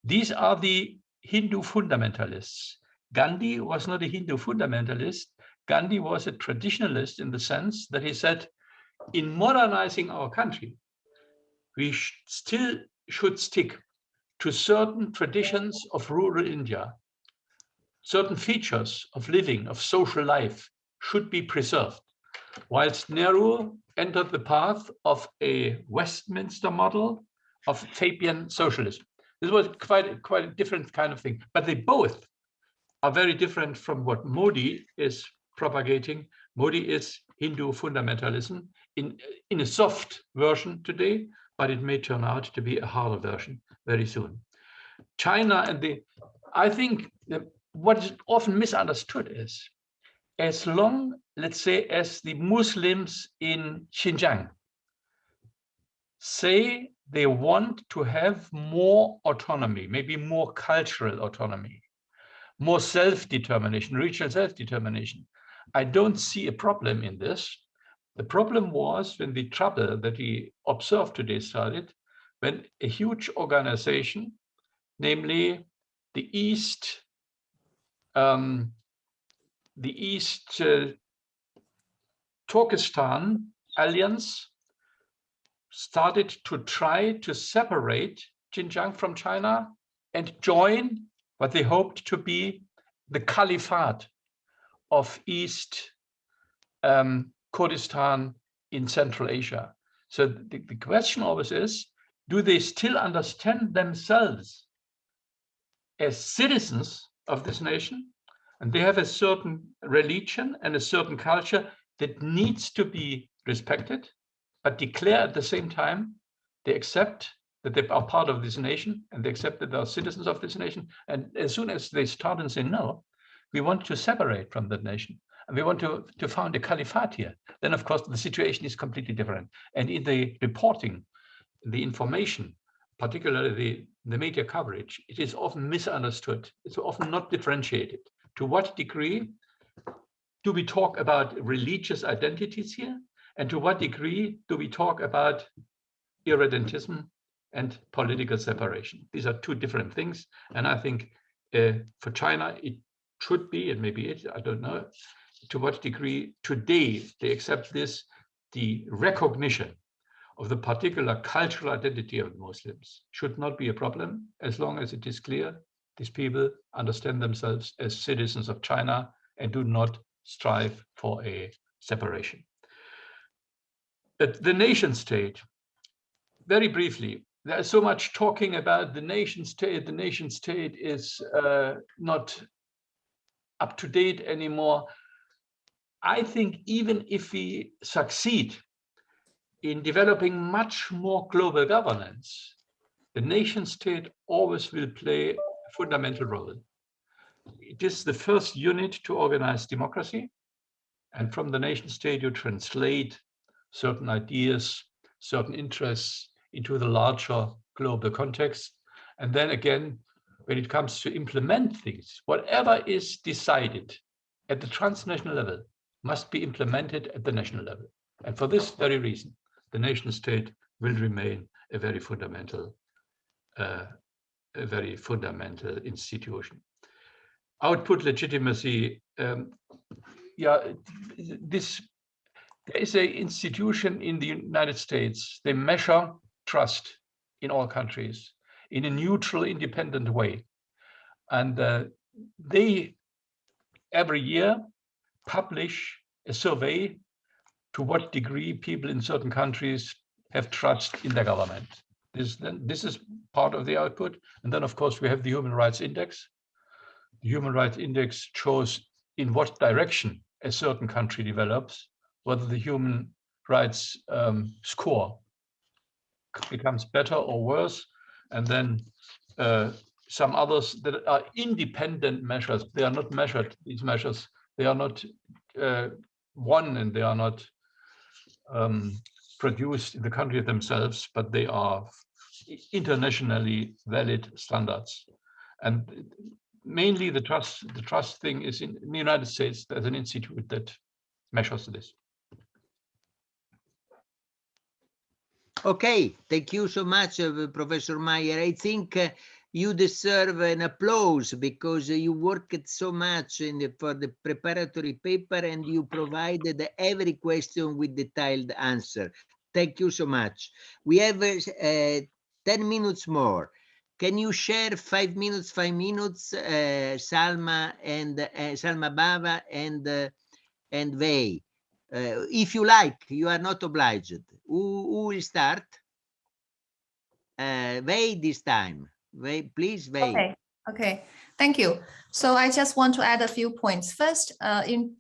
These are the Hindu fundamentalists. Gandhi was not a Hindu fundamentalist. Gandhi was a traditionalist in the sense that he said, in modernizing our country, we still should stick to certain traditions of rural India. Certain features of living, of social life, should be preserved. Whilst Nehru entered the path of a Westminster model of Fabian socialism. This was quite a different kind of thing, but they both are very different from what Modi is propagating. Modi is Hindu fundamentalism in a soft version today, but it may turn out to be a harder version very soon. China and I think what is often misunderstood is, as long, let's say, as the Muslims in Xinjiang say they want to have more autonomy, maybe more cultural autonomy, more self-determination, regional self-determination, I don't see a problem in this, The problem was when the trouble that we observed today started, when a huge organization, namely the East Turkestan Alliance, started to try to separate Xinjiang from China and join what they hoped to be the caliphate of East Kurdistan in Central Asia. So the question always is, do they still understand themselves as citizens of this nation? And they have a certain religion and a certain culture that needs to be respected, but declare at the same time they accept that they are part of this nation and they accept that they are citizens of this nation. And as soon as they start and say, no, we want to separate from that nation and we want to found a caliphate here, then of course the situation is completely different. And in the reporting, the information, particularly the media coverage, it is often misunderstood. It's often not differentiated. To what degree do we talk about religious identities here? And to what degree do we talk about irredentism and political separation? These are two different things. And I think for China, it should be, and maybe it, I don't know, to what degree today they accept this, the recognition of the particular cultural identity of Muslims should not be a problem, as long as it is clear these people understand themselves as citizens of China and do not strive for a separation. But the nation state, very briefly, there's so much talking about the nation state. The nation state is not up to date anymore. I think even if we succeed in developing much more global governance, the nation state always will play a fundamental role. It is the first unit to organize democracy. And from the nation state, you translate certain ideas, certain interests into the larger global context. And then again, when it comes to implement things, whatever is decided at the transnational level must be implemented at the national level. And for this very reason, the nation state will remain a very fundamental institution. Output legitimacy, there is an institution in the United States. They measure trust in all countries in a neutral, independent way. And they, every year, publish a survey to what degree people in certain countries have trust in their government. This is part of the output. And then, of course, we have the Human Rights Index. The Human Rights Index shows in what direction a certain country develops, whether the human rights score becomes better or worse. And then some others that are independent measures. They are not measured, these measures. They are not won and they are not produced in the country themselves, but they are internationally valid standards. And mainly the trust thing is in the United States. There's an institute that measures this. Okay, thank you so much, Professor Meyer. I think you deserve an applause because you worked so much for the preparatory paper and you provided every question with detailed answer. Thank you so much. We have 10 minutes more. Can you share 5 minutes, Salma and Salma Bava and Vei? If you like, you are not obliged. Who will start? Vei this time. Vei, please, Vei. Okay, thank you. So I just want to add a few points. First, on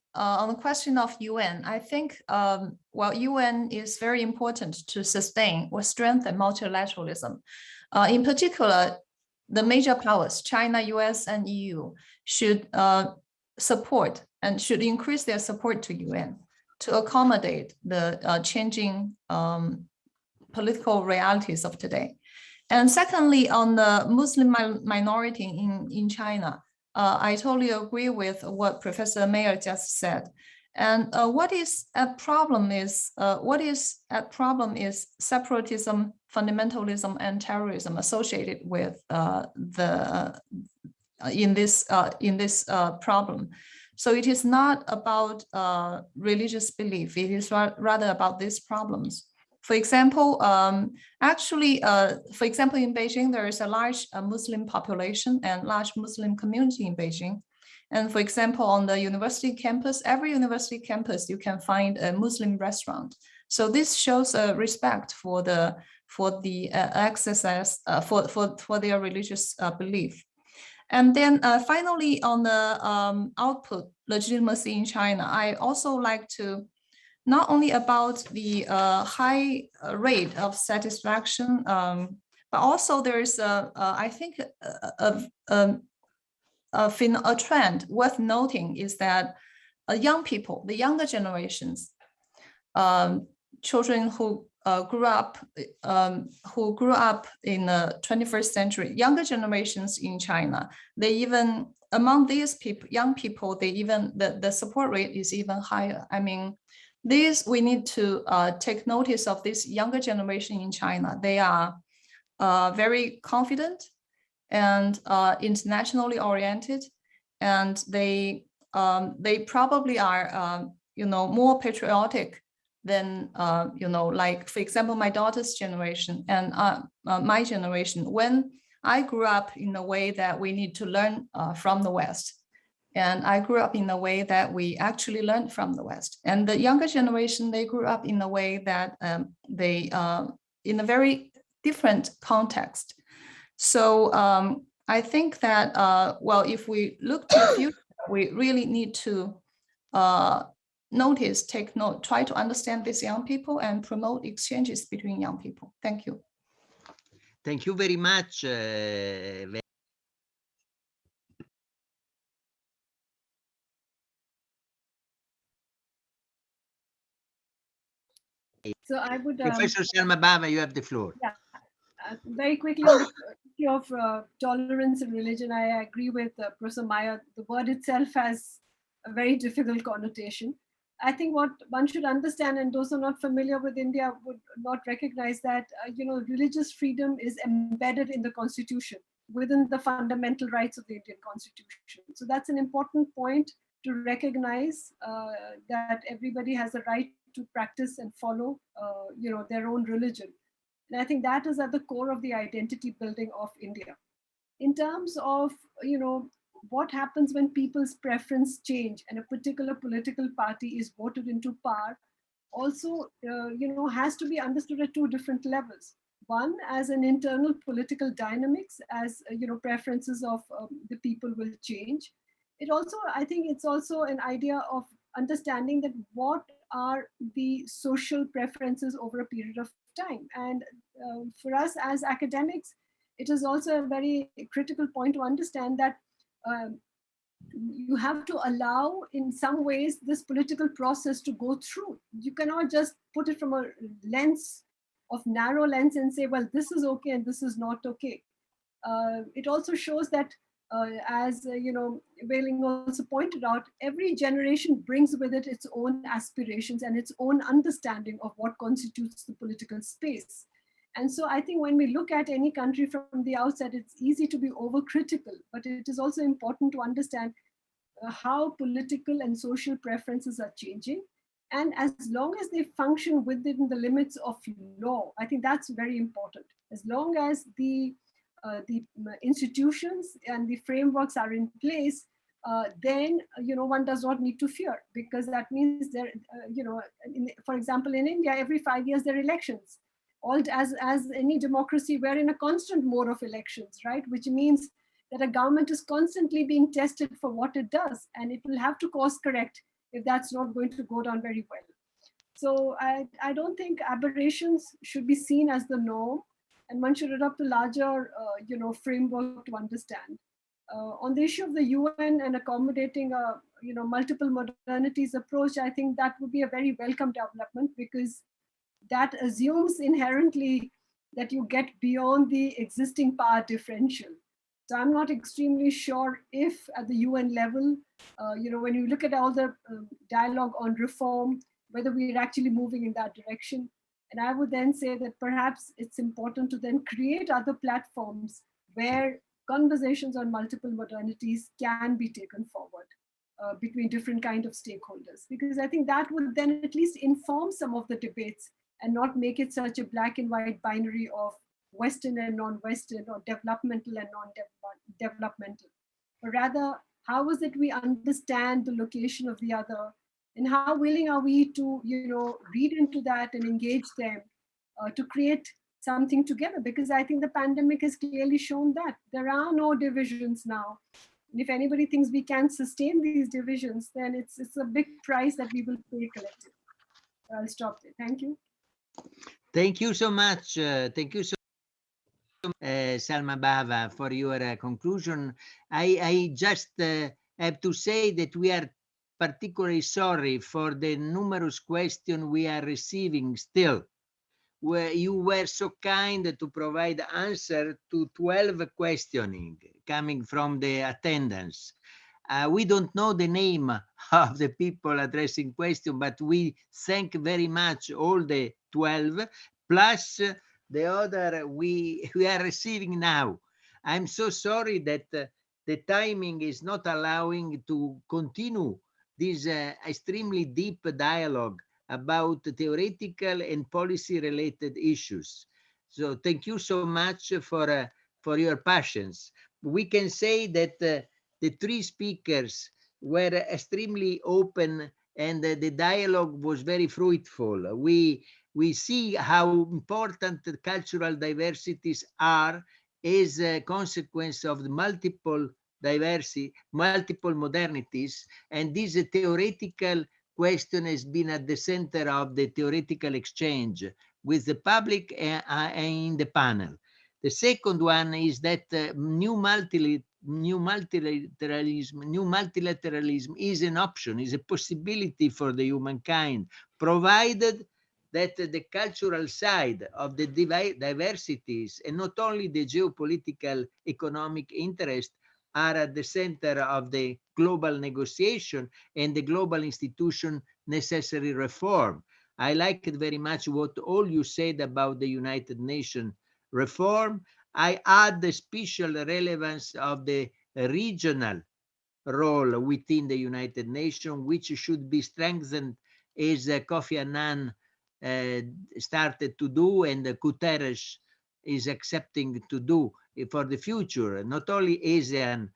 the question of UN, I think, UN is very important to sustain or strengthen multilateralism. In particular, the major powers, China, US, and EU, should support and should increase their support to UN to accommodate the changing political realities of today. And secondly, on the Muslim minority in China, I totally agree with what Professor Meyer just said. And what is at problem is separatism, fundamentalism, and terrorism associated with in this problem. So it is not about religious belief. It is rather about these problems. For example, for example, in Beijing, there is a large Muslim population and large Muslim community in Beijing. And for example, on the university campus, every university campus, you can find a Muslim restaurant. So this shows a respect for the exercise for their religious belief. And then finally, on the output legitimacy in China, I also like to not only about the high rate of satisfaction, but also there is I think a trend worth noting is that young people, the younger generations, children who grew up in the 21st century, younger generations in China, they even among these people, young people, they even the support rate is even higher. I mean, we need to take notice of this younger generation in China. They are very confident and internationally oriented, and they probably are more patriotic than like, for example, my daughter's generation and my generation. When I grew up in a way that we need to learn from the West, and I grew up in a way that we actually learned from the West, and the younger generation, they grew up in a way that they in a very different context. So I think that, well, if we look to the future, we really need to take note, try to understand these young people and promote exchanges between young people. Thank you. Thank you very much. So I would... Professor Selma Bama, you have the floor. Yeah, very quickly on the issue of tolerance and religion, I agree with Professor Meyer. The word itself has a very difficult connotation. I think what one should understand, and those who are not familiar with India would not recognize that, religious freedom is embedded in the constitution, within the fundamental rights of the Indian constitution. So that's an important point to recognize, that everybody has a right to practice and follow, their own religion. And I think that is at the core of the identity building of India. In terms of, what happens when people's preference change and a particular political party is voted into power, also, has to be understood at two different levels. One, as an internal political dynamics, as, preferences of the people will change. I think it's also an idea of understanding that what are the social preferences over a period of time. And for us as academics, it is also a very critical point to understand that you have to allow, in some ways, this political process to go through. You cannot just put it from a narrow lens and say, well, this is okay and this is not okay. It also shows that, as Wei-Ling also pointed out, every generation brings with it its own aspirations and its own understanding of what constitutes the political space. And so I think when we look at any country from the outset, it's easy to be overcritical, but it is also important to understand how political and social preferences are changing. And as long as they function within the limits of law, I think that's very important. As long as the institutions and the frameworks are in place, then one does not need to fear, because that means there, for example, in India, every 5 years there are elections. As any democracy, we're in a constant mode of elections, right? Which means that a government is constantly being tested for what it does, and it will have to course correct if that's not going to go down very well. So I don't think aberrations should be seen as the norm, and one should adopt a larger, framework to understand. On the issue of the UN and accommodating a, multiple modernities approach, I think that would be a very welcome development, because that assumes inherently that you get beyond the existing power differential. So I'm not extremely sure if at the UN level, when you look at all the dialogue on reform, whether we're actually moving in that direction. And I would then say that perhaps it's important to then create other platforms where conversations on multiple modernities can be taken forward between different kind of stakeholders, because I think that would then at least inform some of the debates and not make it such a black and white binary of Western and non-Western, or developmental and non-developmental. But rather, how is it we understand the location of the other, and how willing are we to, read into that and engage them to create something together? Because I think the pandemic has clearly shown that there are no divisions now. And if anybody thinks we can sustain these divisions, then it's a big price that we will pay collectively. I'll stop there. Thank you. Thank you so much. Thank you so much, Salma Bava, for your conclusion. I just have to say that we are particularly sorry for the numerous questions we are receiving still. Where you were so kind to provide answer to 12 questioning coming from the attendance. We don't know the name of the people addressing question, but we thank very much all the 12, plus the other we are receiving now. I'm so sorry that the timing is not allowing to continue this extremely deep dialogue about theoretical and policy related issues. So thank you so much for your patience. We can say that the three speakers were extremely open, and the dialogue was very fruitful. We see how important the cultural diversities are as a consequence of the multiple modernities, and this theoretical question has been at the center of the theoretical exchange with the public and in the panel. The second one is that new multilateralism is an option, is a possibility for the humankind, provided that the cultural side of the diversities, and not only the geopolitical economic interest, are at the center of the global negotiation and the global institution necessary reform. I liked very much what all you said about the United Nations reform. I add the special relevance of the regional role within the United Nations, which should be strengthened as Kofi Annan started to do, and Guterres is accepting to do for the future. Not only ASEAN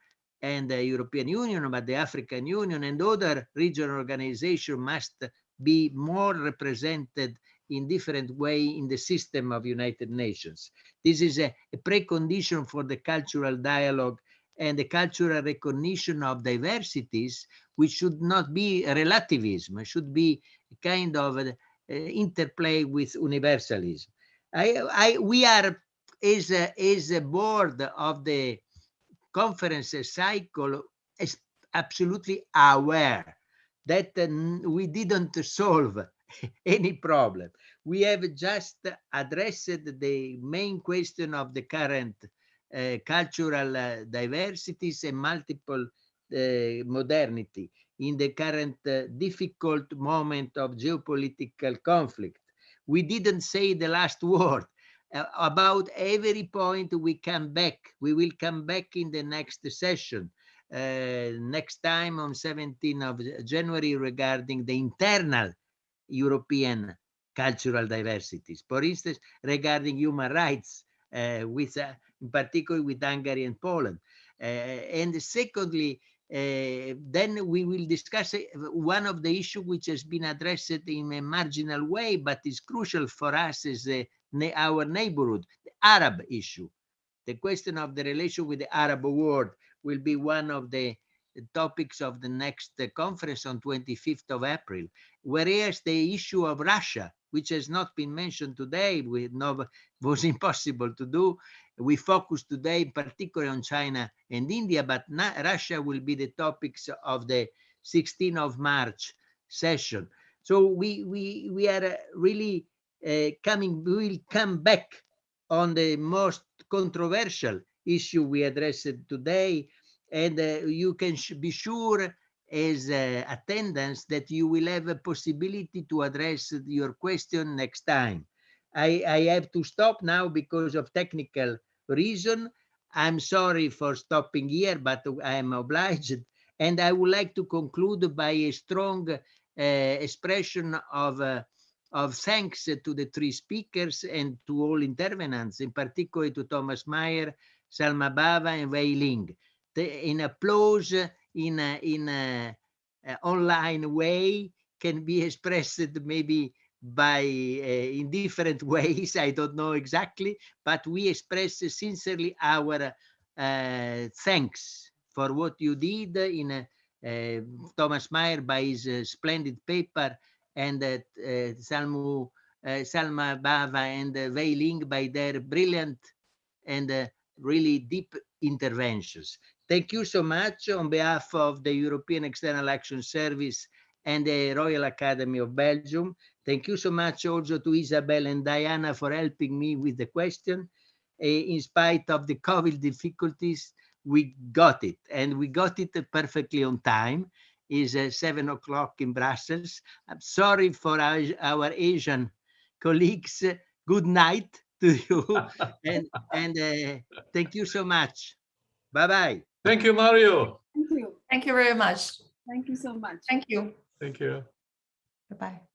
and the European Union, but the African Union and other regional organizations must be more represented in different way in the system of United Nations. This is a precondition for the cultural dialogue and the cultural recognition of diversities, which should not be relativism, should be a kind of interplay with universalism. We are, as a board of the conference cycle, is absolutely aware that we didn't solve any problem. We have just addressed the main question of the current cultural diversities and multiple modernity in the current difficult moment of geopolitical conflict. We didn't say the last word. About every point we come back. We will come back in the next session. Next time on 17th of January regarding the internal European cultural diversities. For instance, regarding human rights, in particular with Hungary and Poland. And secondly, then we will discuss one of the issues which has been addressed in a marginal way, but is crucial for us as our neighborhood, the Arab issue. The question of the relation with the Arab world will be one of the topics of the next conference on 25th of April, whereas the issue of Russia, which has not been mentioned today, was impossible to do. We focus today particularly on China and India, but Russia will be the topics of the 16th of March session. So we are really we will come back on the most controversial issue we addressed today. And you can be sure as attendance that you will have a possibility to address your question next time. I have to stop now because of technical reason. I'm sorry for stopping here, but I am obliged. And I would like to conclude by a strong expression of thanks to the three speakers and to all intervenants, in particular to Thomas Meyer, Salma Bava, and Wei Ling. In applause in a online way can be expressed maybe by in different ways. I don't know exactly, but we express sincerely our thanks for what you did in Thomas Meyer by his splendid paper, and Salma Bava and Wei Ling by their brilliant and really deep interventions. Thank you so much on behalf of the European External Action Service and the Royal Academy of Belgium. Thank you so much also to Isabel and Diana for helping me with the question. In spite of the COVID difficulties, we got it, and we got it perfectly on time. It's 7 o'clock in Brussels. I'm sorry for our Asian colleagues. Good night to you, and thank you so much. Bye-bye. Thank you, Mario. Thank you. Thank you very much. Thank you so much. Thank you. Thank you. Goodbye.